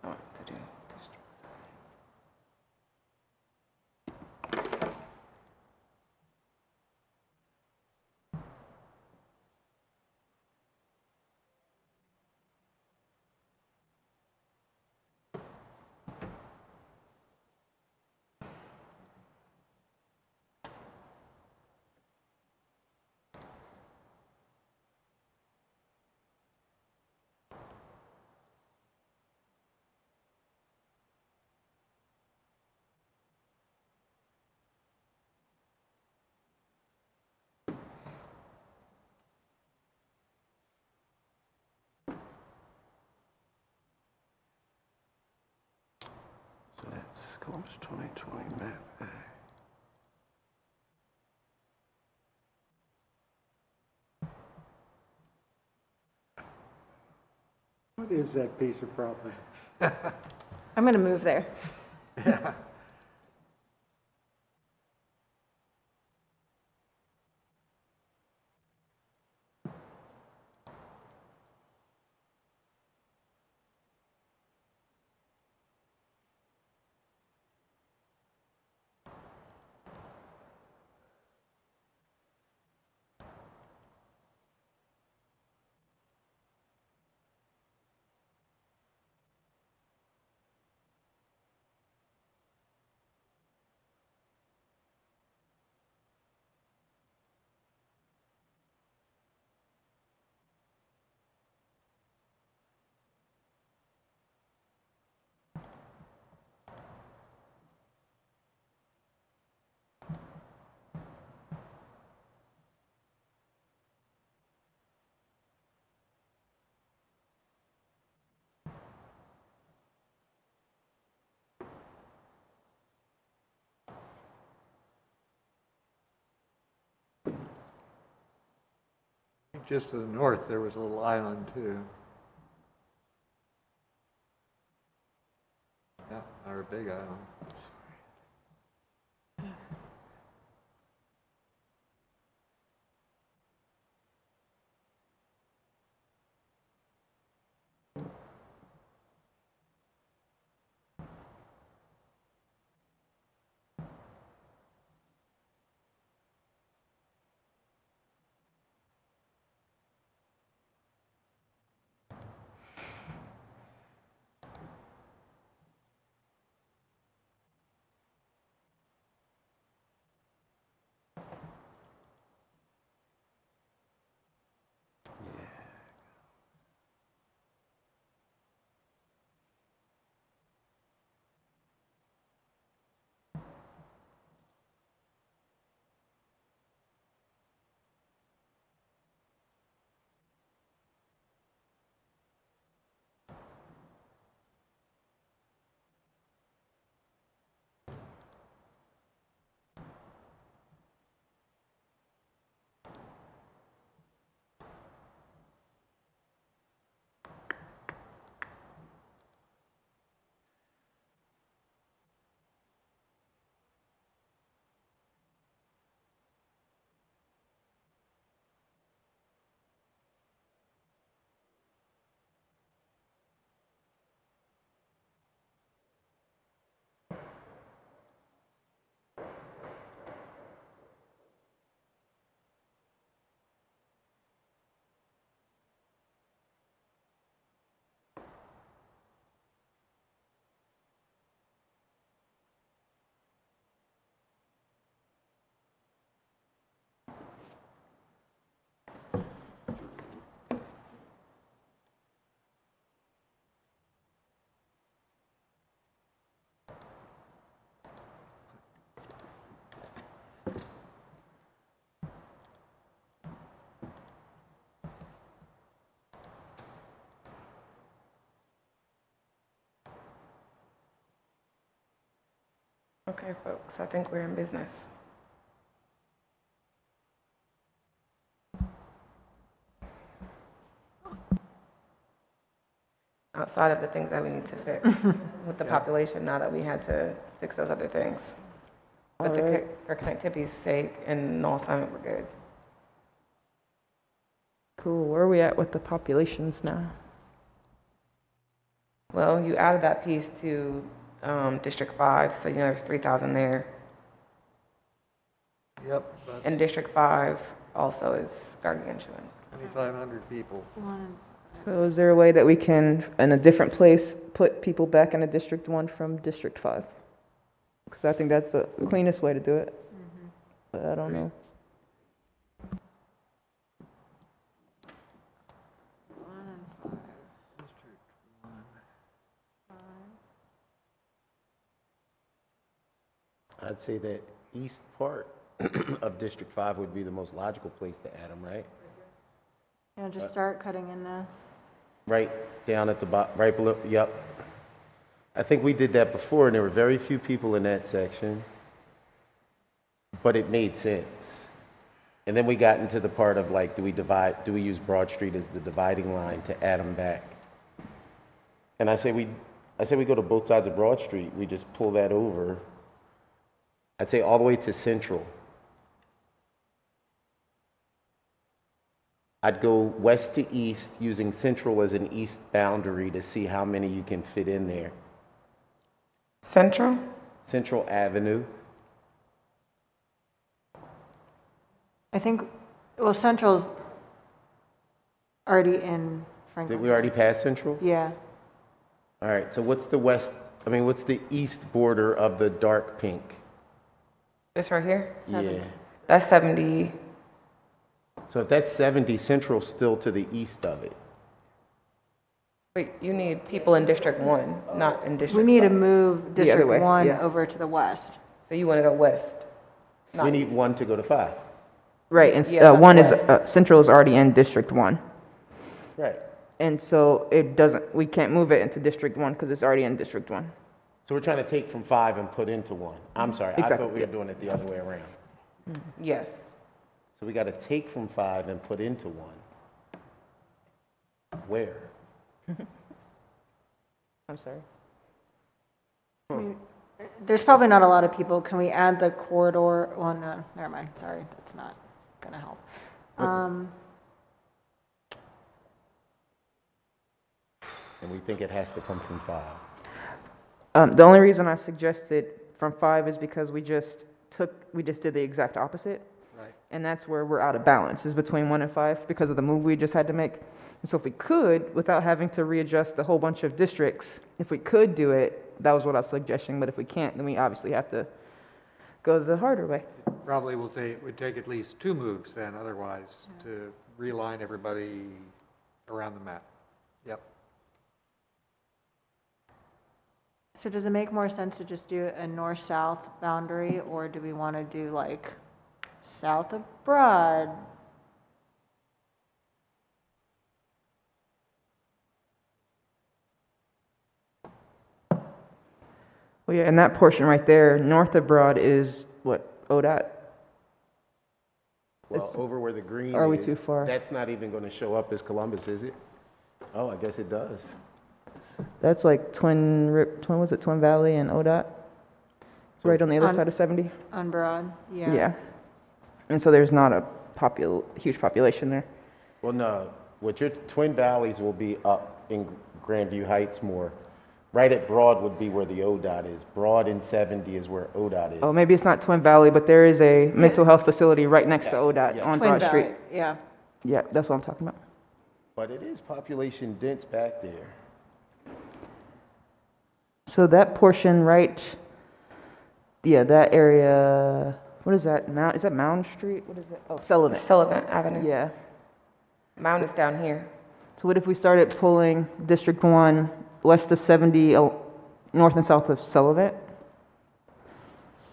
Oh, to do district. So that's Columbus 2020 map. What is that piece of property? I'm going to move there. Just to the north, there was a little island too. Yeah, or a big island. Okay, folks, I think we're in business. Outside of the things that we need to fix with the population, now that we had to fix those other things. But for connectivity's sake and all assignment, we're good. Cool. Where are we at with the populations now? Well, you added that piece to District 5, so you know there's 3,000 there. Yep, but And District 5 also is gargantuan. 2,500 people. So is there a way that we can, in a different place, put people back in a District 1 from District 5? Because I think that's the cleanest way to do it. But I don't know. I'd say that east part of District 5 would be the most logical place to add them, right? You know, just start cutting in the, Right down at the bottom, right below, yep. I think we did that before, and there were very few people in that section, but it made sense. And then we got into the part of like, do we use Broad Street as the dividing line to add them back? And I say we go to both sides of Broad Street, we just pull that over. I'd say all the way to Central. I'd go west to east using Central as an east boundary to see how many you can fit in there. Central? Central Avenue. I think, well, Central's already in Franklin. Did we already pass Central? Yeah. All right, so what's the east border of the dark pink? This right here? Yeah. That's 70. So if that's 70, Central's still to the east of it. Wait, you need people in District 1, not in District We need to 5. move other District way, 1 yeah. over to the west. So you want to go west? not We need east. one to go to 5. Right, and Yes, that's one is, west. Central is already in District 1. Right. And so we can't move it into District 1 because it's already in District 1. So we're trying to take from 5 and put into 1. I'm sorry, I Exactly, thought we were yeah. doing it the other way around. Yes. So we got to take from 5 and put into 1. Where? I'm sorry. There's probably not a lot of people. Can we add the corridor? Well, no, never mind. Sorry, that's not going to help. And we think it has to come from 5. The only reason I suggested from 5 is because we just did the exact opposite. Right. And that's where we're out of balance, is between 1 and 5 because of the move we just had to make. And so if we could, without having to readjust a whole bunch of districts, if we could do it, that was what I was suggesting. But if we can't, then we obviously have to go the harder way. Probably would take at least 2 moves then, otherwise, to realign everybody around the map. Yep. So does it make more sense to just do a north-south boundary, or do we want to do like south of Broad? Well, yeah, and that portion right there, north of Broad is what, ODOT? Well, It's- over where the green is. Are we too far? That's not even going to show up as Columbus, is it? Oh, I guess it does. That's like Twin Valley and ODOT? It's right on the other On- side of 70? On Broad, yeah. Yeah. And so there's not a huge population there. Well, no, what your Twin Valleys will be up in Grandview Heights more. Right at Broad would be where the ODOT is. Broad and 70 is where ODOT is. Oh, maybe it's not Twin Valley, but there is a mental health facility right next to Yes, ODOT yes. on Twin Broad Street. Valley, yeah. Yeah, that's what I'm talking about. But it is population dense back there. So that portion right, yeah, that area, what is that? Is that Mound Street? What is that? Oh, Sullivan. Sullivan Avenue. Yeah. Mound is down here. So what if we started pulling District 1 west of 70, north and south of Sullivan?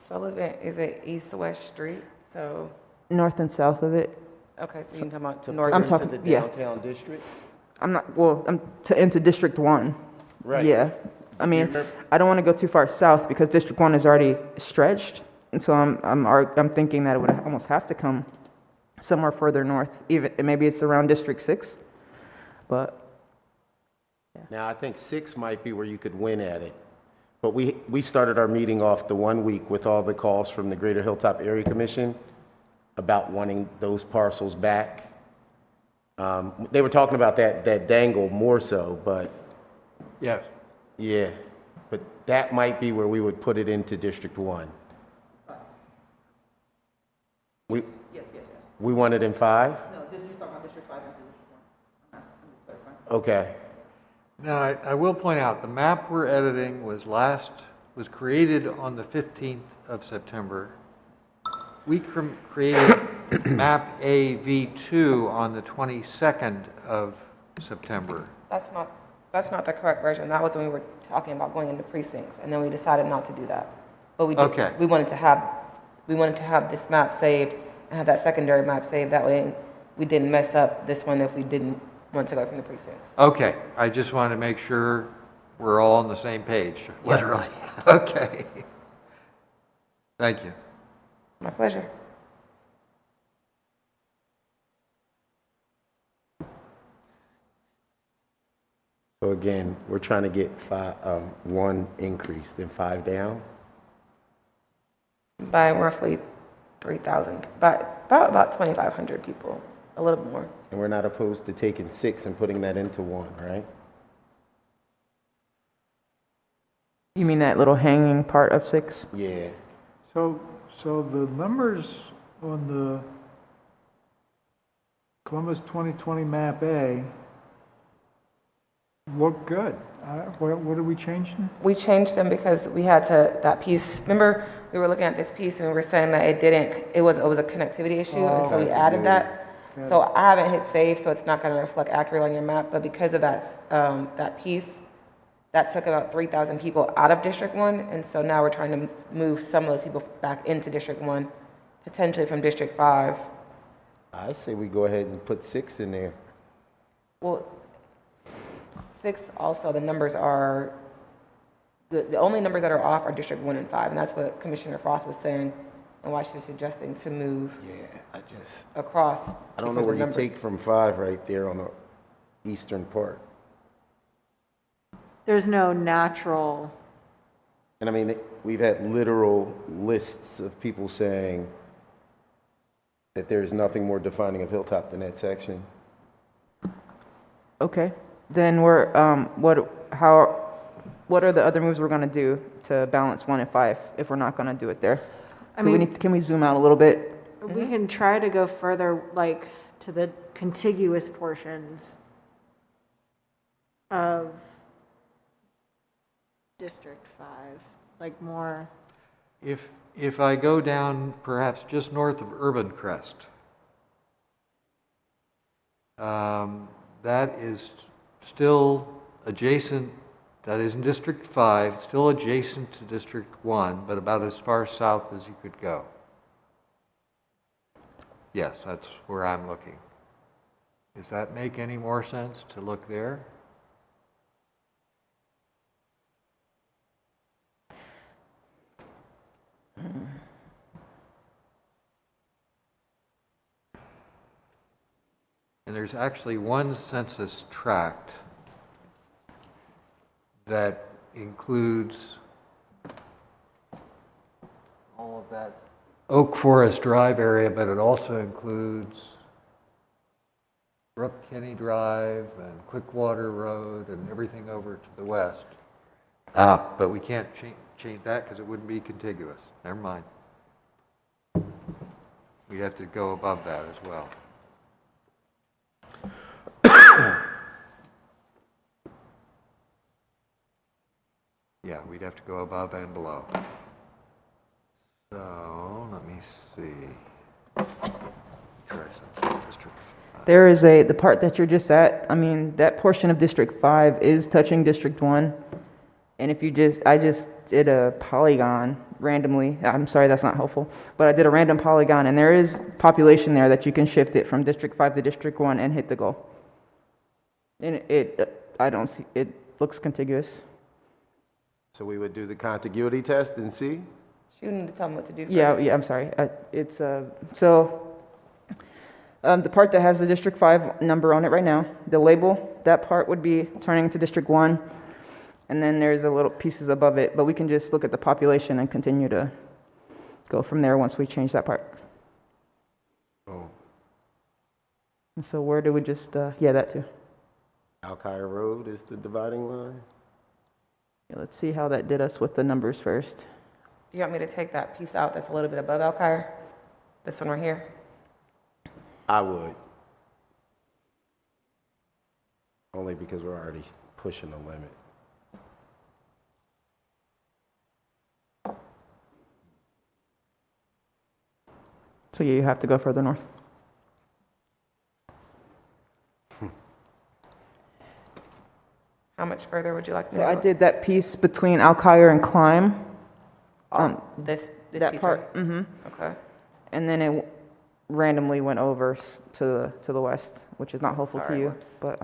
Sullivan is an east-west street, so, North and south of it? okay, so you can come out To to north. I'm put talking- into the yeah. downtown district? I'm not, well, into District 1. Right. Yeah. I mean, I don't want to go too far south because District 1 is already stretched. And so I'm thinking that it would almost have to come somewhere further north, even, maybe it's around District 6. But Now, I think 6 might be where you could win at it. But we started our meeting off the 1 week with all the calls from the Greater Hilltop Area Commission about wanting those parcels back. They were talking about that dangle more so, but Yes. yeah. But that might be where we would put it into District 1. We want it in 5? no, you're talking about District 5 and District 1. I'm just clarifying. Okay. Now, I will point out, the map we're editing was created on the 15th of September. We created map AV2 on the 22nd of September. That's not the correct version. That was when we were talking about going into precincts, and then we decided not to do that. But we did, Okay. we wanted to have this map saved and have that secondary map saved. That way we didn't mess up this one if we didn't want to go from the precincts. Okay, I just want to make sure we're all on the same page, literally. Okay. Thank you. My pleasure. So again, we're trying to get 1 increase, then 5 down. By roughly 3,000, by about 2,500 people, a little bit more. And we're not opposed to taking 6 and putting that into 1, right? You mean that little hanging part of 6? Yeah. So the numbers on the Columbus 2020 map A look good. What are we changing? We changed them because we had to, that piece, remember, we were looking at this piece and we were saying that it was a connectivity issue, and so we added that. So I haven't hit save, so it's not gonna reflect accurately on your map, but because of that piece, that took about 3,000 people out of District 1, and so now we're trying to move some of those people back into District 1, potentially from District 5. I say we go ahead and put 6 in there. Well, 6 also, the numbers are, the only numbers that are off are District 1 and 5, and that's what Commissioner Frost was saying, and why she was suggesting to move Yeah, across. I don't know because where of you numbers. take from 5 right there on the eastern part. There's no natural, And I mean, we've had literal lists of people saying that there is nothing more defining of Hilltop than that section. Okay, then what are the other moves we're gonna do to balance 1 and 5 if we're not gonna do it there? Can we zoom out a little bit? we can try to go further, like, to the contiguous portions of District 5, like more, If I go down perhaps just north of Urban Crest, that is still adjacent, that is in District 5, still adjacent to District 1, but about as far south as you could go. Yes, that's where I'm looking. Does that make any more sense to look there? And there's actually one census tract that includes all of that Oak Forest Drive area, but it also includes Brook Kenny Drive and Quickwater Road and everything over to the west. But we can't change that because it wouldn't be contiguous. Never mind. We have to go above that as well. Yeah, we'd have to go above and below. So, let me see. Try some District 5. There is the part that you're just at, I mean, that portion of District 5 is touching District 1. And if I just did a polygon randomly, I'm sorry, that's not helpful, but I did a random polygon, and there is population there that you can shift it from District 5 to District 1 and hit the goal. And I don't see, it looks contiguous. So we would do the contiguity test and see? You need to tell me what to do first. Yeah, I'm sorry. It's, the part that has the District 5 number on it right now, the label, that part would be turning to District 1. And then there's a little pieces above it, but we can just look at the population and continue to go from there once we change that part. Oh, And so where do we just, yeah, that too. Alkire Road is the dividing line? Yeah, let's see how that did us with the numbers first. Do you want me to take that piece out that's a little bit above Alkire? This one right here? I would. Only because we're already pushing the limit. So yeah, you have to go further north. How much further would you like me to So go? I did that piece between Alkire and Climb. This That piece part, right? Okay. and then it randomly went over to the west, which is not helpful to Sorry, you. whoops. But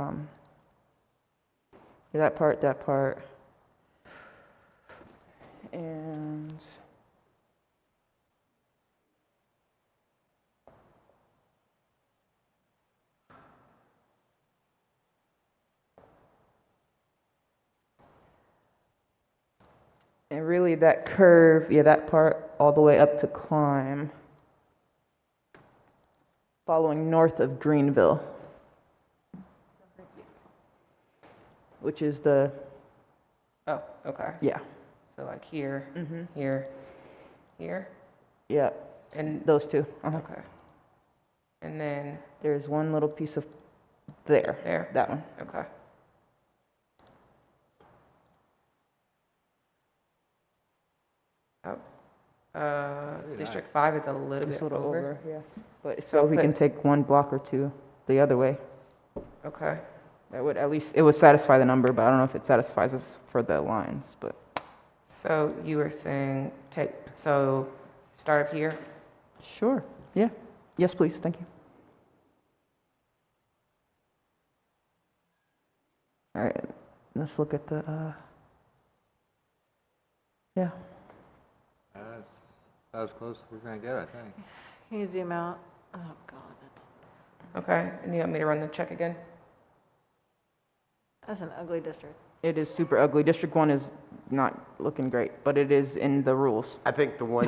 yeah, that part, and really that curve, yeah, that part all the way up to Climb, following north of Greenville, which is the, Oh, okay. yeah, So like here, here, here, yeah, and, those two. okay. And then There's one little piece of there, there, that one. okay. District 5 is a little Just bit a little over. over, yeah. But So so we can put- take one block or two the other way. Okay. That would at least, it would satisfy the number, but I don't know if it satisfies us for the lines, but. So you were saying so start up here? Sure, yeah. Yes, please, thank you. All right, let's look at the, yeah. That's as close as we're going to get, I think. Can you zoom out? Oh, God, Okay. And you want me to run the check again? that's an ugly district. It is super ugly. District 1 is not looking great, but it is in the rules. I think the one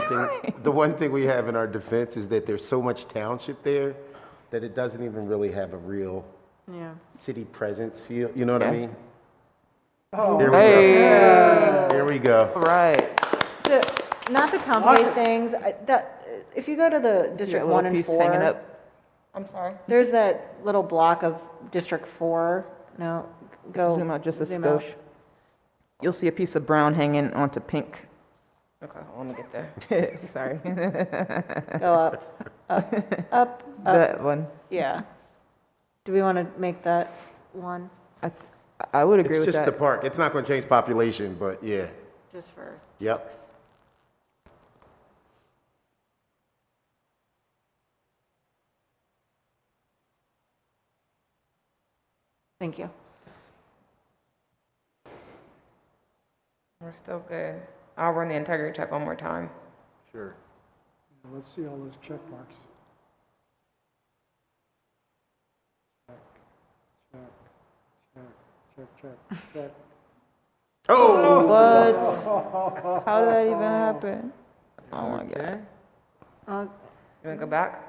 thing we have in our defense is that there's so much township there that it doesn't even really have a real Yeah. city presence feel. You know what I Okay. mean? Here we Hey, go. Here we go. all right. So, not to complicate things, if you go to the Yeah, District a 1 little and piece hanging 4, up. I'm sorry. there's that little block of District 4. No, go. Zoom out just a zoom out. skosh. You'll see a piece of brown hanging onto pink. Okay, let me get there. Sorry. Go up, up, up. That one. Yeah. Do we want to make that one I would agree It's with just the that. park. It's not going to change population, but yeah. just for? Yep. Thank you. We're still good. I'll run the integrity check one more time. Sure. Let's see all those check marks. Check. Oh! What? How did that even happen? Oh my God. Uh, You want to go back?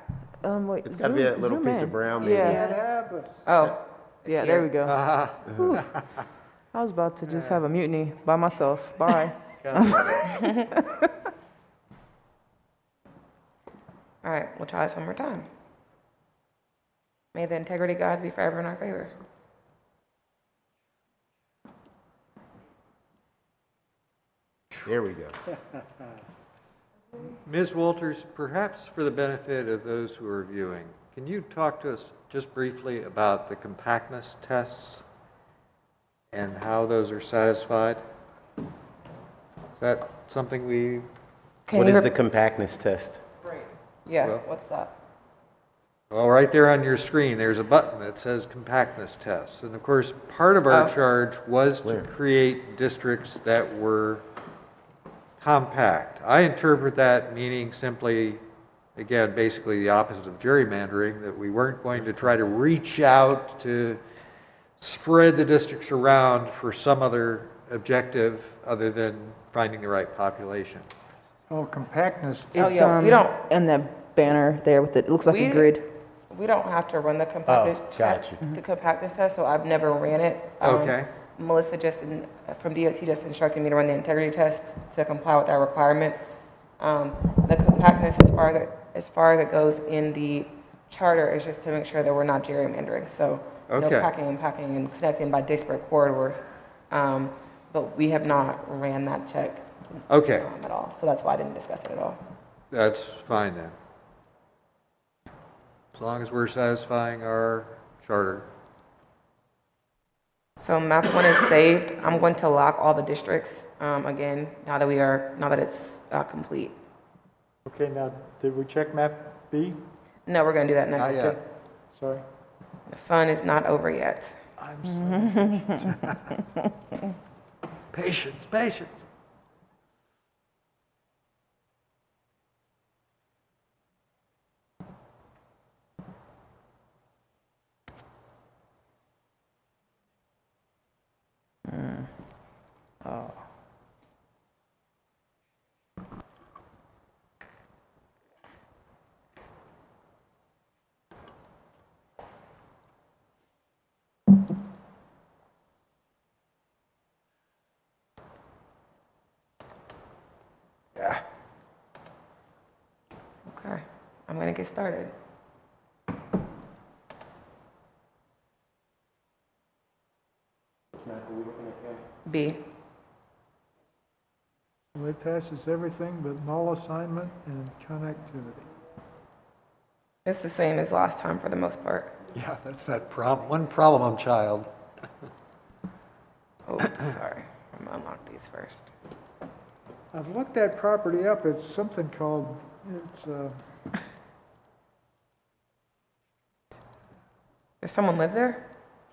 Wait. It's got to be that little zoom piece in. of brown maybe. Yeah. Oh. it's Yeah, here. there we go. Whew. I was about to just have a mutiny by myself. Bye. All right, we'll try this one more time. May the integrity gods be forever in our favor. There we go. Ms. Walters, perhaps for the benefit of those who are viewing, can you talk to us just briefly about the compactness tests and how those are satisfied? Is that something we, Can What you is the rep- compactness test? Yeah, Well- what's that? Well, right there on your screen, there's a button that says Compactness Tests. And of course, part of our Oh. charge was to create districts that were compact. I interpret that meaning simply, again, basically the opposite of gerrymandering, that we weren't going to try to reach out to spread the districts around for some other objective other than finding the right population. Oh, compactness. Oh, It's, yeah, we don't- and the banner there with it looks like a We- grid. We don't have to run the compactness gotcha. the compactness test, so I've never ran it. Okay. Melissa from DOT just instructed me to run the integrity test to comply with our requirements. The compactness, as far as it goes in the charter, is just to make sure that we're not gerrymandering. So no Okay. packing and packing and connecting by disparate corridors. But we have not ran that check Okay, at all, so that's why I didn't discuss it at all. that's fine then. As long as we're satisfying our charter. So map one is saved. I'm going to lock all the districts, again, now that it's complete. Okay, now, did we check map B? No, we're gonna do that next. Not yet. Sorry. The fun is not over yet. I'm sorry. Patience, patience. Yeah. Okay, I'm gonna get started. B. So it passes everything but null assignment and connectivity. It's the same as last time for the most part. Yeah, that's that one problem child. Oh, sorry. I'm gonna unlock these first. I've looked that property up, it's something called, it's, Does someone live there?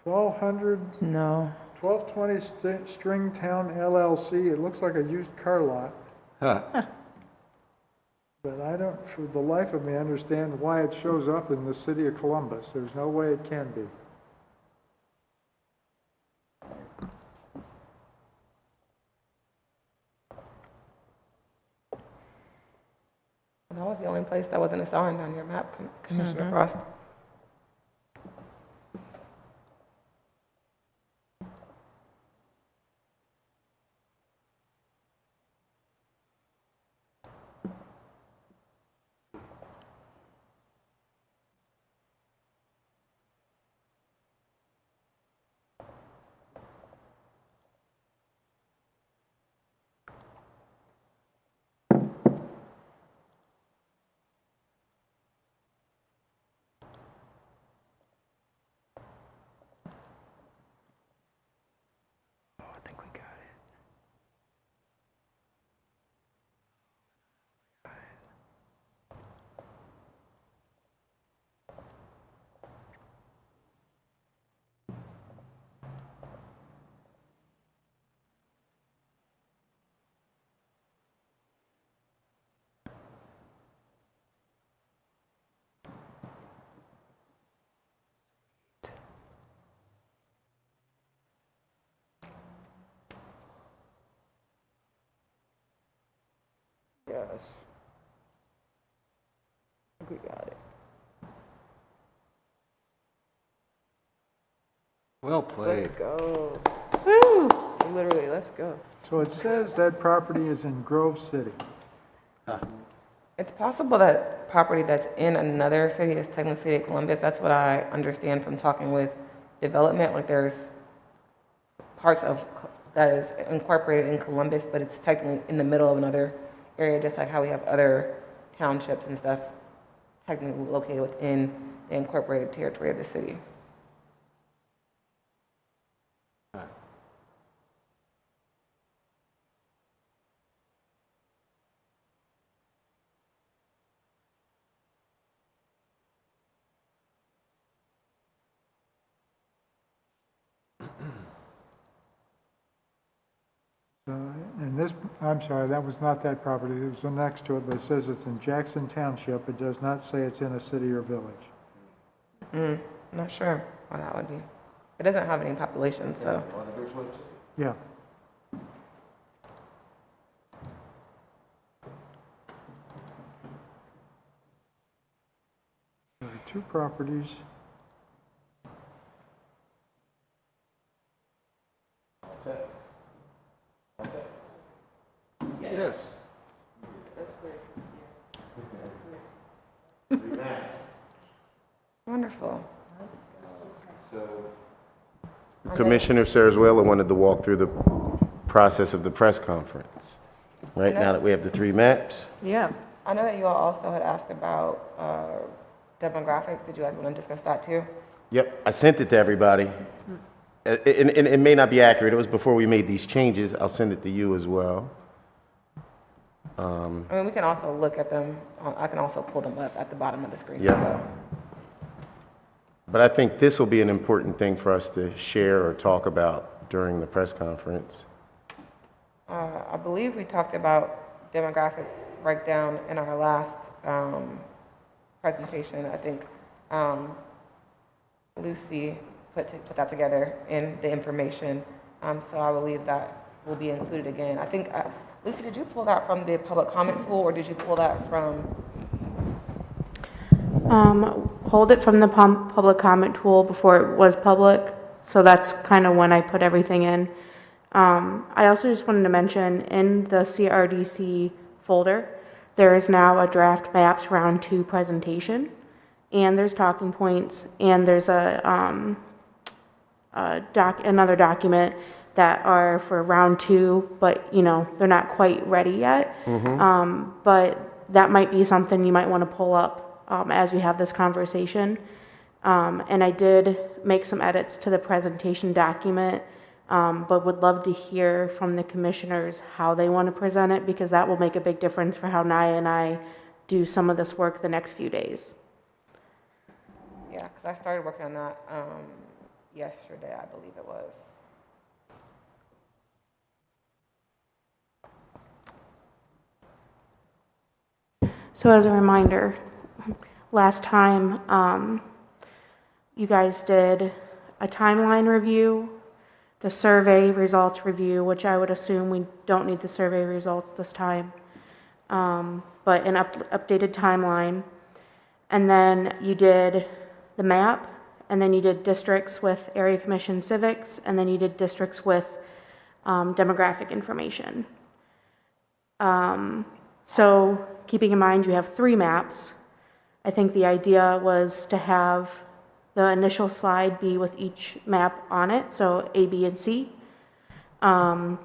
1200, No. 1220 Stringtown LLC, it looks like a used car lot, Huh. but I don't, for the life of me, understand why it shows up in the city of Columbus. There's no way it can be. That was the only place that wasn't assigned on your map, Commissioner Frost. I think we got it. Yes. I think we got it. Well played. Let's go. Woo! Literally, let's go. So it says that property is in Grove City. It's possible that property that's in another city is technically city of Columbus. That's what I understand from talking with development. Like there's parts of that is incorporated in Columbus, but it's technically in the middle of another area, just like how we have other townships and stuff technically located within the incorporated territory of the city. And this, I'm sorry, that was not that property, it was next to it, but it says it's in Jackson Township. It does not say it's in a city or village. Not sure why that would be. It doesn't have any population, so. Yeah. There are two properties. Yes. Wonderful. Commissioner Saraswella wanted to walk through the process of the press conference. Right now that we have the three maps. Yeah. I know that you all also had asked about demographics. Did you guys want to discuss that too? Yep, I sent it to everybody. And it may not be accurate. It was before we made these changes. I'll send it to you as well. I mean, we can also look at them. I can also pull them up at the bottom of the screen as Yeah. well. But I think this will be an important thing for us to share or talk about during the press conference. I believe we talked about demographic breakdown in our last presentation. I think Lucy put that together in the information. So I believe that will be included again. I think, Lucy, did you pull that from the public comment tool, or did you pull that from? Hold it from the public comment tool before it was public, so that's kind of when I put everything in. I also just wanted to mention, in the CRDC folder, there is now a draft maps round 2 presentation, and there's talking points, and there's another document that are for round 2, but they're not quite ready yet. But that might be something you might want to pull up as we have this conversation. And I did make some edits to the presentation document, but would love to hear from the commissioners how they want to present it, because that will make a big difference for how Naya and I do some of this work the next few days. Yeah, because I started working on that yesterday, I believe it was. So as a reminder, last time you guys did a timeline review, the survey results review, which I would assume we don't need the survey results this time, but an updated timeline. And then you did the map, and then you did districts with area commission civics, and then you did districts with demographic information. So keeping in mind you have 3 maps, I think the idea was to have the initial slide be with each map on it, so A, B, and C. And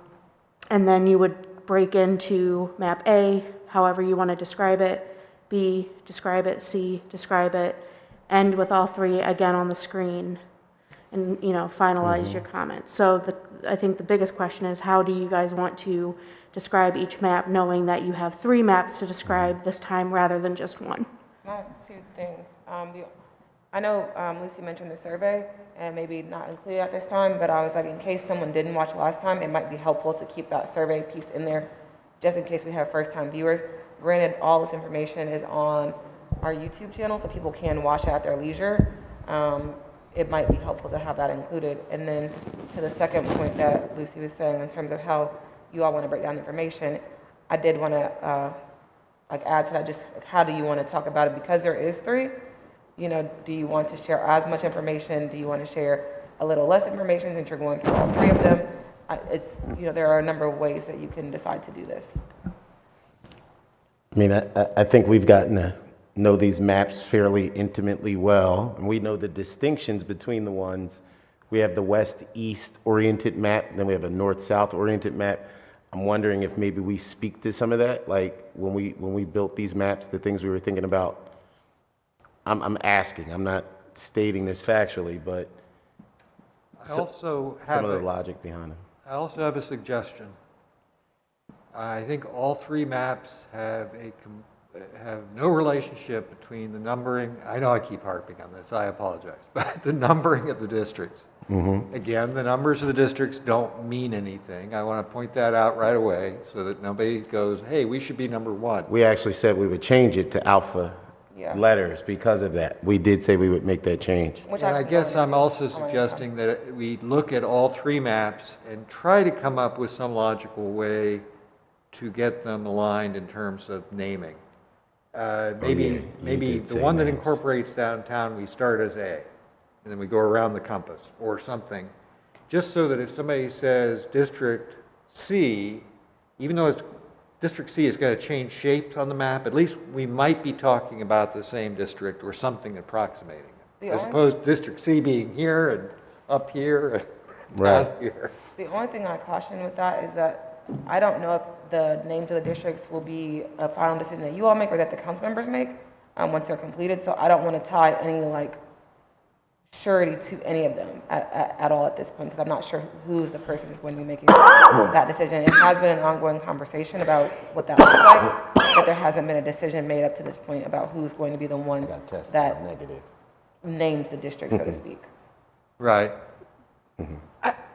then you would break into map A, however you want to describe it, B, describe it, C, describe it, end with all 3 again on the screen, and finalize your comments. So I think the biggest question is, how do you guys want to describe each map, knowing that you have 3 maps to describe this time rather than just 1? I have 2 things. I know Lucy mentioned the survey, and maybe not included at this time, but I was like, in case someone didn't watch last time, it might be helpful to keep that survey piece in there, just in case we have first-time viewers. Granted, all this information is on our YouTube channel, so people can watch it at their leisure. It might be helpful to have that included. And then to the second point that Lucy was saying, in terms of how you all want to break down information, I did want to add to that, just how do you want to talk about it? Because there is 3, do you want to share as much information? Do you want to share a little less information since you're going through all 3 of them? There are a number of ways that you can decide to do this. I mean, I think we've gotten to know these maps fairly intimately well, and we know the distinctions between the ones. We have the west-east oriented map, and then we have a north-south oriented map. I'm wondering if maybe we speak to some of that, like when we built these maps, the things we were thinking about. I'm asking, I'm not stating this factually, but I also some have of the logic behind them. I also have a suggestion. I think all 3 maps have no relationship between the numbering. I know I keep harping on this, I apologize, but the numbering of the districts. Again, the numbers of the districts don't mean anything. I want to point that out right away so that nobody goes, hey, we should be number one. We actually said we would change it to alpha Yeah. letters because of that. We did say we would make that change. Which And I guess I'm also Oh, yeah. suggesting that we look at all three maps and try to come up with Oh, some logical way to get them aligned in terms of naming. Maybe you did the say one that names. incorporates downtown, we start as A, and then we go around the compass, or something, just so that if somebody says District C, even though it's, District C is going to change shapes on the map, at least we might be talking about the same district or something approximating it, as opposed to District C being here and up here and Right. down here. The only thing I caution with that is that I don't know if the names of the districts will be a final decision that you all make or that the council members make once they're completed. So I don't want to tie any like surety to any of them at all at this point, because I'm not sure who's the person who's going to be making that decision. It has been an ongoing conversation about what that looks like, but there hasn't been a decision made up to this point about who's going to be the one that names the district, so to speak. Right.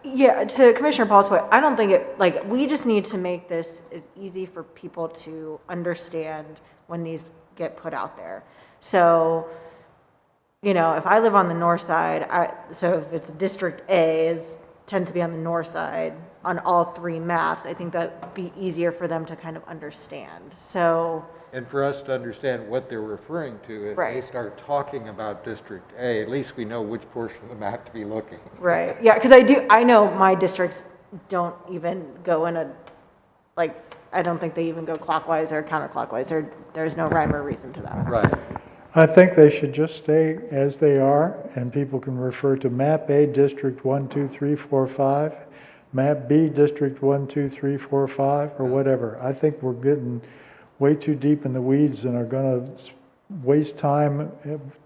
Yeah, to Commissioner Paul's point, I don't think it, like, we just need to make this as easy for people to understand when these get put out there. So, you know, if I live on the north side, so if it's District A tends to be on the north side on all three maps, I think that'd be easier for them to kind of understand. So, And for us to understand what they're referring to, if they Right. start talking about District A, at least we know which portion of the map to be looking. right, yeah, because I know my districts don't even go in like, I don't think they even go clockwise or counterclockwise, there's no rhyme or reason to that. Right. I think they should just stay as they are, and people can refer to map A, District 1, 2, 3, 4, 5, map B, District 1, 2, 3, 4, 5, or whatever. I think we're getting way too deep in the weeds and are going to waste time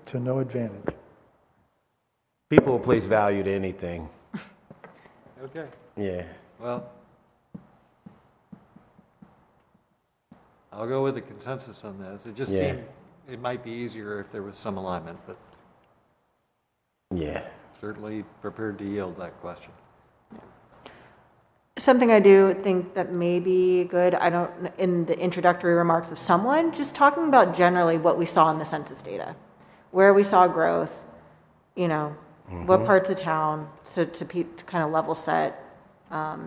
to no advantage. People will place value to anything. Okay, Yeah. well, I'll go with the consensus on this. It just Yeah. seemed, it might be easier if there was some alignment, but Yeah. certainly prepared to yield that question. Something I do think that may be good, in the introductory remarks of someone, just talking about generally what we saw in the census data, where we saw growth, you know, what parts of town, so to kind of level set, as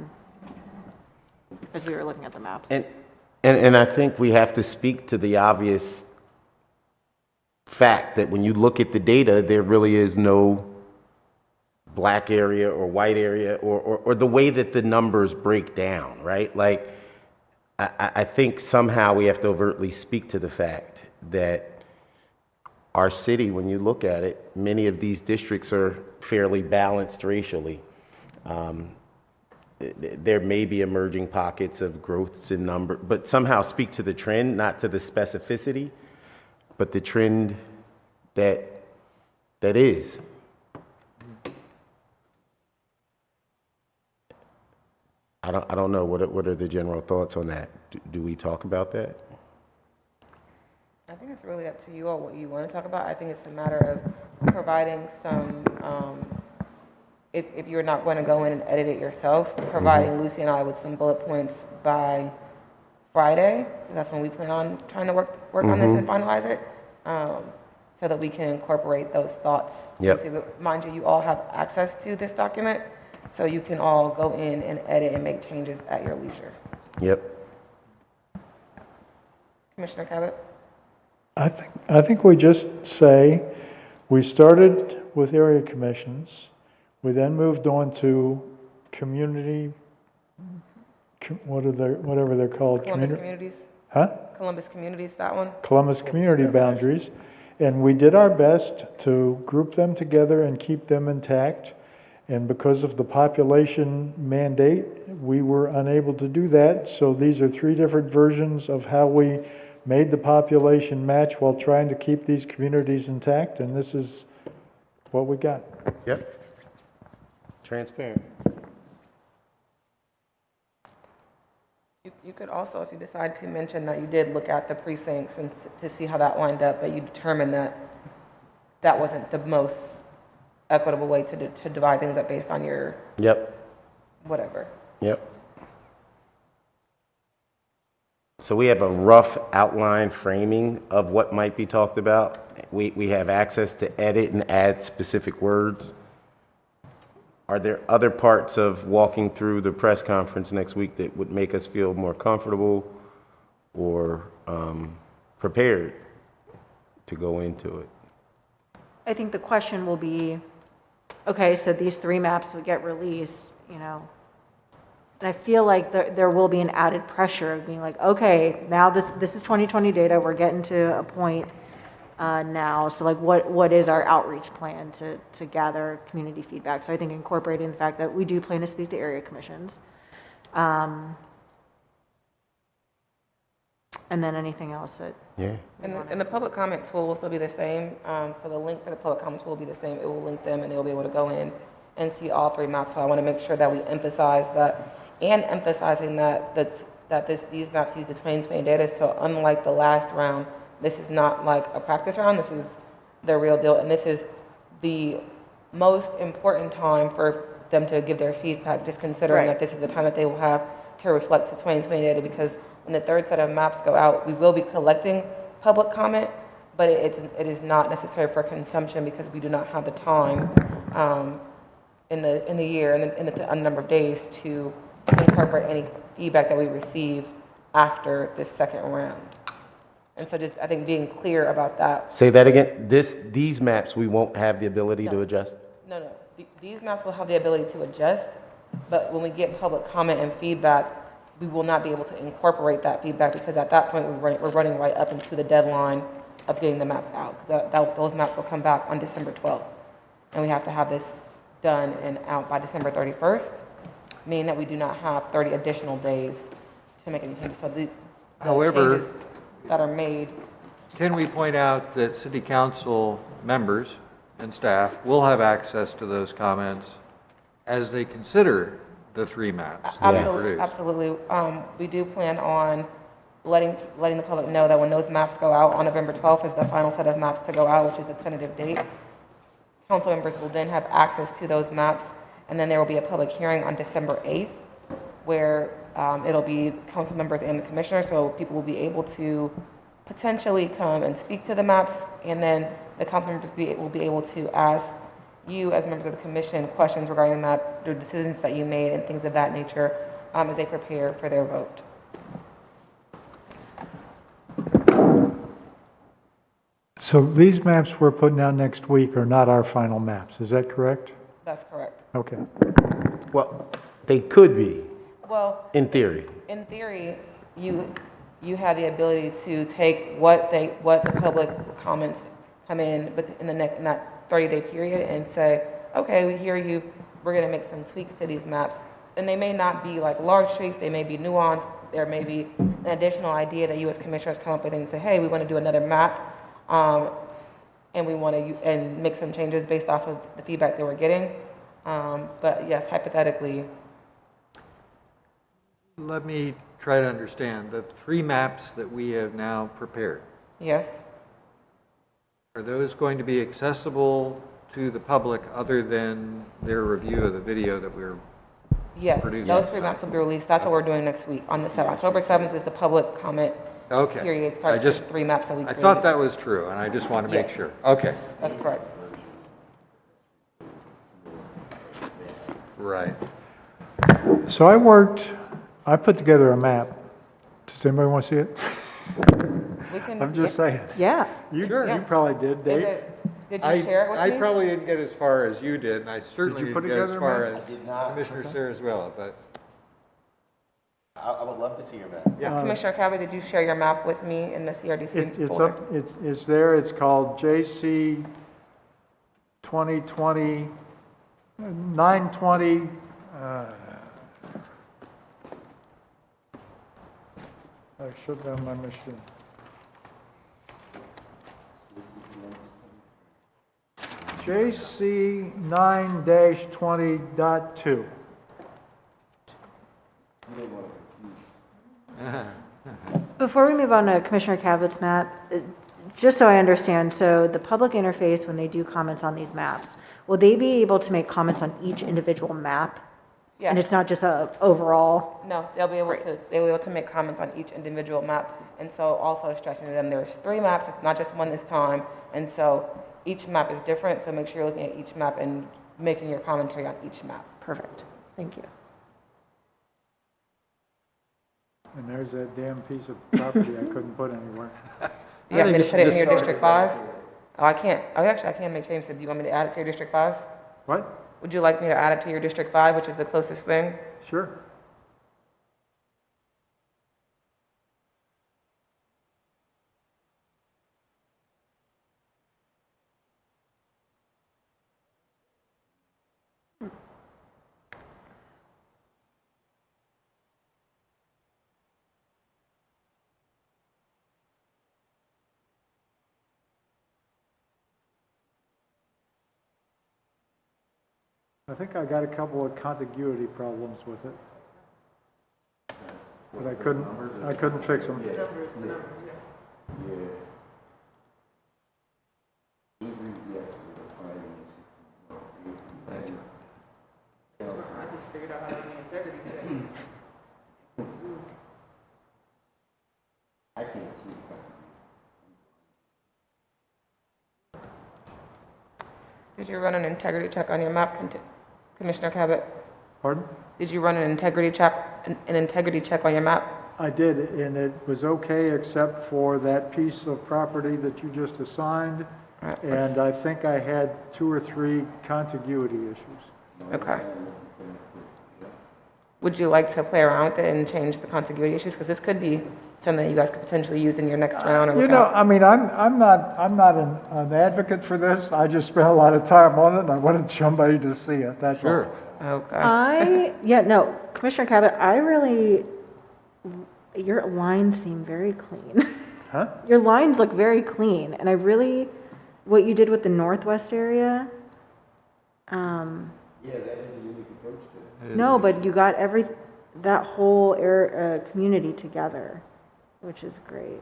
we were looking at the maps. And I think we have to speak to the obvious fact that when you look at the data, there really is no black area or white area or the way that the numbers break down, right? Like, I think somehow we have to overtly speak to the fact that our city, when you look at it, many of these districts are fairly balanced racially. There may be emerging pockets of growths in number, but somehow speak to the trend, not to the specificity, but the trend that is. I don't know. What are the general thoughts on that? Do we talk about that? I think it's really up to you all what you want to talk about. I think it's a matter of providing some, if you're not going to go in and edit it yourself, providing Lucy and I with some bullet points by Friday. That's when we plan on trying to work on this and finalize it, so that we can incorporate those thoughts. Yep. into it. Mind you, you all have access to this document, so you can all go in and edit and make changes at your leisure. Yep. Commissioner Cabot? I think we just say, we started with area commissions, we then moved on to community, whatever they're called. Columbus Communities? Huh? Columbus Communities, that one? Columbus community boundaries, and we did our best to group them together and keep them intact. And because of the population mandate, we were unable to do that. So these are three different versions of how we made the population match while trying to keep these communities intact, and this is what we got. Yep. Transparent. You could also, if you decide to mention that you did look at the precincts and to see how that lined up, but you determined that that wasn't the most equitable way to divide things up based on your Yep, whatever. yep. So we have a rough outline framing of what might be talked about. We have access to edit and add specific words. Are there other parts of walking through the press conference next week that would make us feel more comfortable or prepared to go into it? I think the question will be, okay, so these 3 maps would get released, you know, and I feel like there will be an added pressure of being like, okay, now this is 2020 data, we're getting to a point now, so like what is our outreach plan to gather community feedback? So I think incorporating the fact that we do plan to speak to area commissions. And then anything else that, Yeah. And the public comment tool will still be the same. So the link for the public comment tool will be the same. It will link them and they'll be able to go in and see all 3 maps. So I want to make sure that we emphasize that, and emphasizing that these maps use the 2020 data. So unlike the last round, this is not like a practice round. This is the real deal. And this is the most important time for them to give their feedback, just considering that this is the time that they will have to reflect the 2020 data, because when the 3rd set of maps go out, we will be collecting public comment, but it is not necessary for consumption because we do not have the time in the year and in the number of days to incorporate any feedback that we receive after this 2nd round. And so just, I think, being clear about that. Say that again. These maps, we won't have the ability to adjust? No. These maps will have the ability to adjust, but when we get public comment and feedback, we will not be able to incorporate that feedback because at that point, we're running right up into the deadline of getting the maps out. Because those maps will come back on December 12th. And we have to have this done and out by December 31st, meaning that we do not have 30 additional days to make any changes. So the However, changes that are made. can we point out that city council members and staff will have access to those comments as they consider the 3 maps that we produced? Absolutely. We do plan on letting the public know that when those maps go out on November 12th is the final set of maps to go out, which is a tentative date. Council members will then have access to those maps, and then there will be a public hearing on December 8th where it'll be council members and the commissioner, so people will be able to potentially come and speak to the maps, and then the council members will be able to ask you as members of the commission questions regarding that, the decisions that you made and things of that nature as they prepare for their vote. So these maps we're putting out next week are not our final maps, is that correct? That's correct. Okay. Well, they could be, Well, in theory. in theory, you have the ability to take what the public comments come in, but in that 30-day period, and say, okay, we hear you. We're going to make some tweaks to these maps, and they may not be like large tweaks. They may be nuanced. There may be an additional idea that you as commissioners come up with and say, hey, we want to do another map, and we want to and make some changes based off of the feedback that we're getting. But yes, hypothetically. Let me try to understand. The 3 maps that we have now prepared, Yes. are those going to be accessible to the public other than their review of the video that we're Yes, producing? those 3 maps will be released. That's what we're doing next week on the 7th. October 7th is the public comment Okay. period. I Starts just, with 3 maps that we I created. thought that was true, and I just want to make Yes. sure. Okay, That's correct. right. So I put together a map. Does anybody want to see it? We can. I'm just saying. yeah. You Sure. you probably did, Is Dave. Did you share it with I me? probably didn't get as far as you did, and I certainly you put didn't get as together a far map? as I did not. Commissioner Saraswella, but I would love to see your map. yeah. Commissioner Calvi, did you share your map with me in the CRDC It's folder? up, it's there, it's called JC 2020, 920, I should have on my machine. JC 9-20.2. Before we move on to Commissioner Cabot's map, just so I understand, so the public interface, when they do comments on these maps, will they be able to make comments on each individual map? Yeah. And it's not just a overall? No, they'll be able to make comments on each individual map. And so also stressing to them, there's 3 maps, it's not just one this time. And so each map is different, so make sure you're looking at each map and making your commentary on each map. Perfect, thank you. And there's that damn piece of property I couldn't put anywhere. You want me think to you put it should in your just District 5? Oh, I can't. Oh, actually, I can make changes. Do you want me to add it to your District 5? What? Would you like me to add it to your District 5, which is the closest thing? Sure. I think I got a couple of contiguity problems with it. But I couldn't fix them. I can't see. Did you run an integrity check on your map, Commissioner Cabot? Pardon? Did you run an integrity check on your map? I did, and it was okay except for that piece of property that you just assigned. All right, And I think I had 2 or 3 contiguity issues. Okay. Would you like to play around with it and change the contiguity issues? Because this could be something you guys could potentially use in your next round. Or You look know, out. I mean, I'm not an advocate for this. I just spent a lot of time on it, and I wanted somebody to see it, that's all. Sure. Okay. Commissioner Cabot, your lines seem very clean. Huh? Your lines look very clean, and what you did with the northwest area, Yeah, that is a unique approach to it. no, but you got that whole community together, which is great.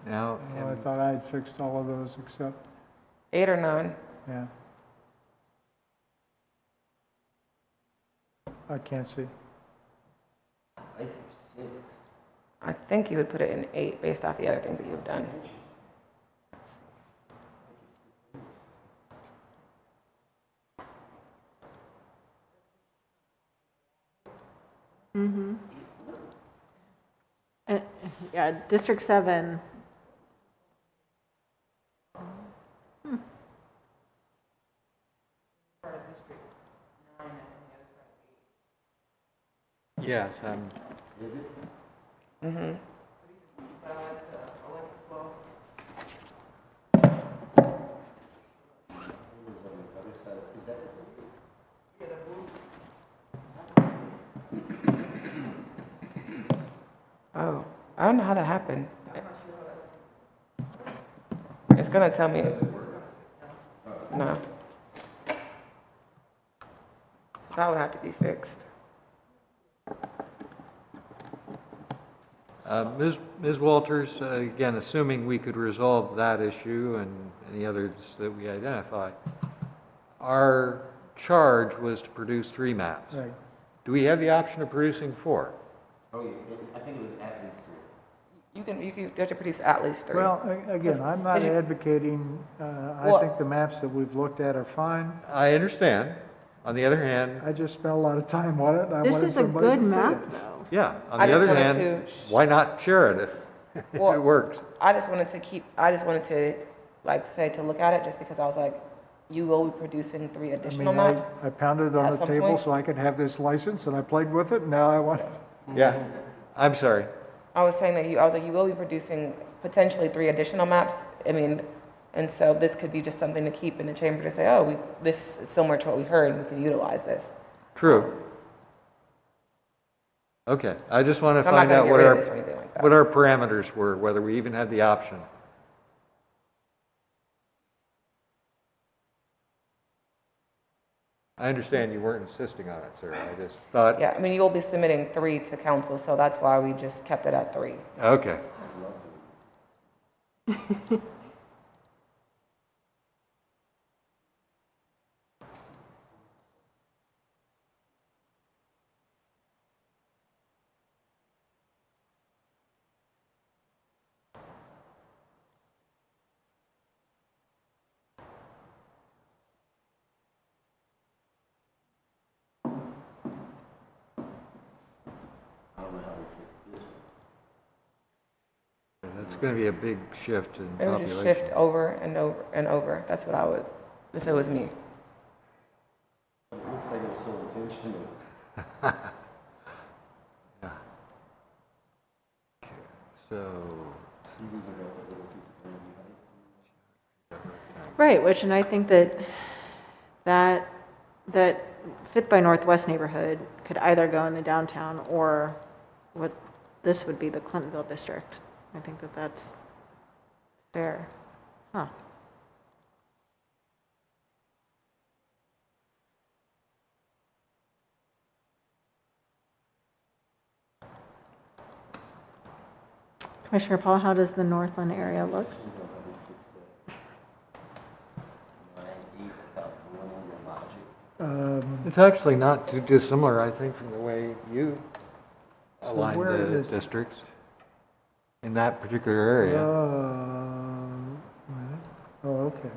Now, Well, I thought I had fixed all of those except, 8 or 9? yeah. I can't see. I think you would put it in 8 based off the other things that you've done. Yeah, District 7. yes, Oh, I don't know how that happened. It's gonna tell me. No. So that would have to be fixed. Ms. Walters, again, assuming we could resolve that issue and any others that we identify, our charge was to produce 3 maps. Right. Do we have the option of producing 4? Oh, yeah, I think it was at least 3. You have to produce at least 3. Well, again, I'm not Did you- advocating, I Well- think the maps that we've looked at are fine. I understand. On the other hand, I just spent a lot of time on it, and I This wanted is a somebody good to see map, it. though. yeah, on I the just other wanted hand, to- why not share it if Well, it works? I just wanted to say to look at it just because I was like, you will be producing 3 I additional mean, maps. I pounded on At the some table point. so I could have this license, and I played with it, and now I want, Yeah, I'm sorry. I was saying that I was like, you will be producing potentially 3 additional maps. I mean, and so this could be just something to keep in the chamber to say, oh, this is similar to what we heard, and we can utilize this. True. Okay, I just want to So I'm not find gonna out get what rid of our, this or anything like that. what our parameters were, whether we even had the option. I understand you weren't insisting on it, sir. I just thought, Yeah, I mean, you'll be submitting 3 to council, so that's why we just kept it at 3. okay. That's going to be a big shift in It would just population. shift over and over and over. That's what I would, if it was me. Looks like it was so intentional. So, Right, which, and I think that that Fifth by Northwest neighborhood could either go in the downtown or what, this would be the Clintonville district. I think that that's fair. Huh. Commissioner Paul, how does the Northland area look? it's actually not too dissimilar, I think, from the way you align where the is- districts in that particular area. Oh, okay.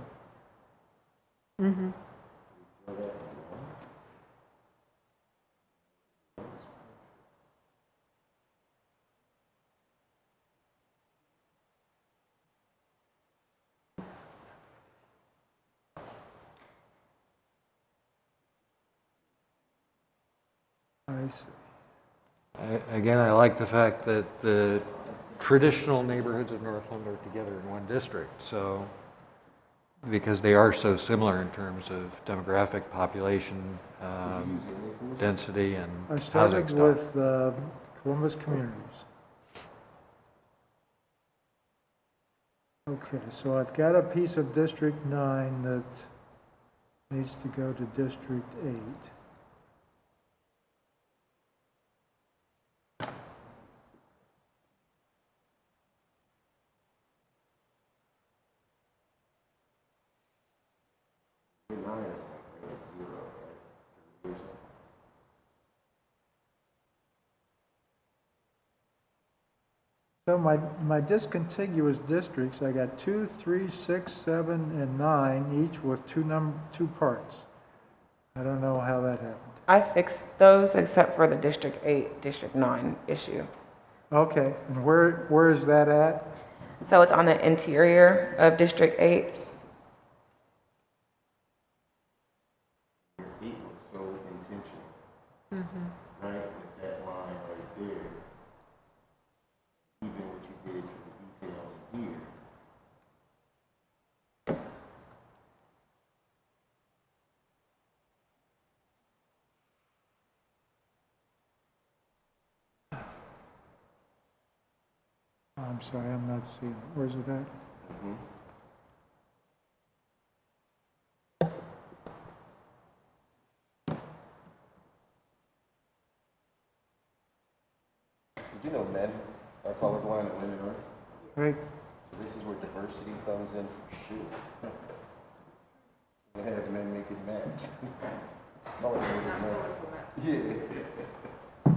Mm-hmm. I see. Again, I like the fact that the traditional neighborhoods of Northland are together in one district, so, because they are so similar in terms of demographic, population, density, and I housing started stock. with Columbus Communities. Okay, so I've got a piece of District 9 that needs to go to District 8. So my discontiguous districts, I got 2, 3, 6, 7, and 9, each with two parts. I don't know how that happened. I fixed those except for the District 8, District 9 issue. Okay, and where is that at? So it's on the interior of District 8. Your feet was so intentional. Right, with that line right there. Even what you did for the detail in here. I'm sorry, I'm not seeing it. Where's it at? Did you know men are colorblind and women aren't? Right, So this is where diversity comes in for sure. We have men making maps. Color-coded maps. Yeah.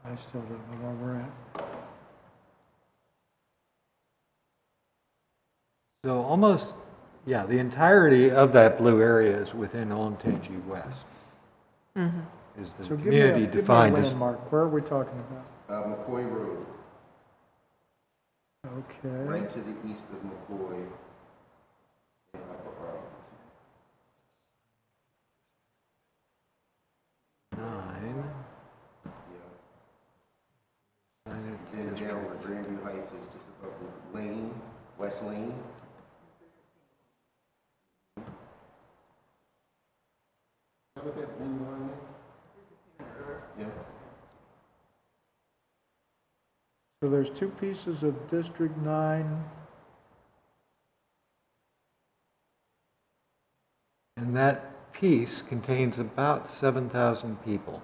I still don't know where we're at. So almost, yeah, the entirety of that blue area is within Olentangy West. Is the So community give me a defined as, landmark. Where are we talking about? McCoy Road, Okay. right to the east of McCoy. And up around. 9. Yeah. Then down where Grandview Heights is just above Lane, West Lane. How about that blue line there? Yeah. So there's two pieces of District 9. And that piece contains about 7,000 people.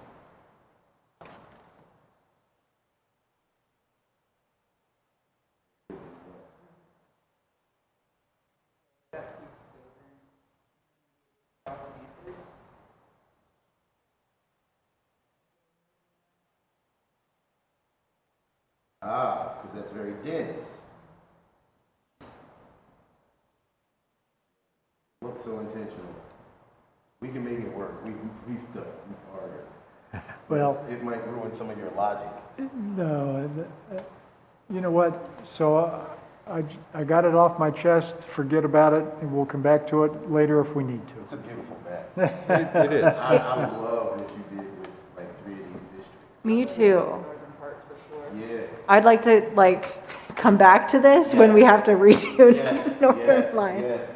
Ah, because that's very dense. Looks so intentional. We can make it work. We've done harder. Well, It might ruin some of your logic. no, you know what? So I got it off my chest, forget about it, and we'll come back to it later if we need to. It's a beautiful map. It is. I would love what you did with like 3 of these districts. Me too. Yeah. I'd like to, come back to this when we have to redo Yes, the northern yes, lines. yes.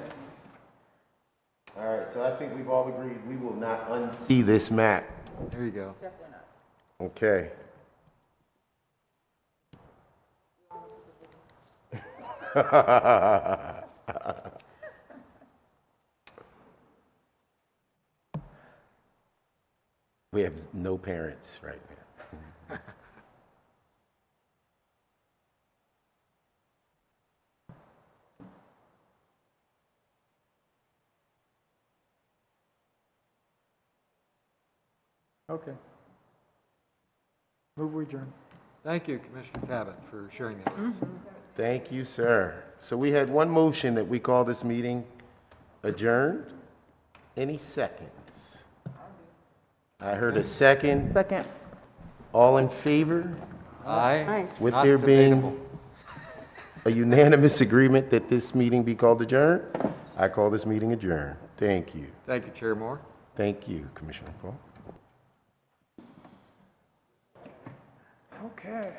All right, so I think we've all agreed we will not unsee this map. There you go. Okay. We have no parents right now. Okay. Move we adjourn. Thank you, Commissioner Cabot, for sharing that. with us. Thank you, sir. So we had one motion that we call this meeting adjourned. Any seconds? I heard a second. Second. All in favor? Aye. Nice. With Not there being debatable. a unanimous agreement that this meeting be called adjourned, I call this meeting adjourned. Thank you. Thank you, Chair Moore. Thank you, Commissioner Paul. Okay.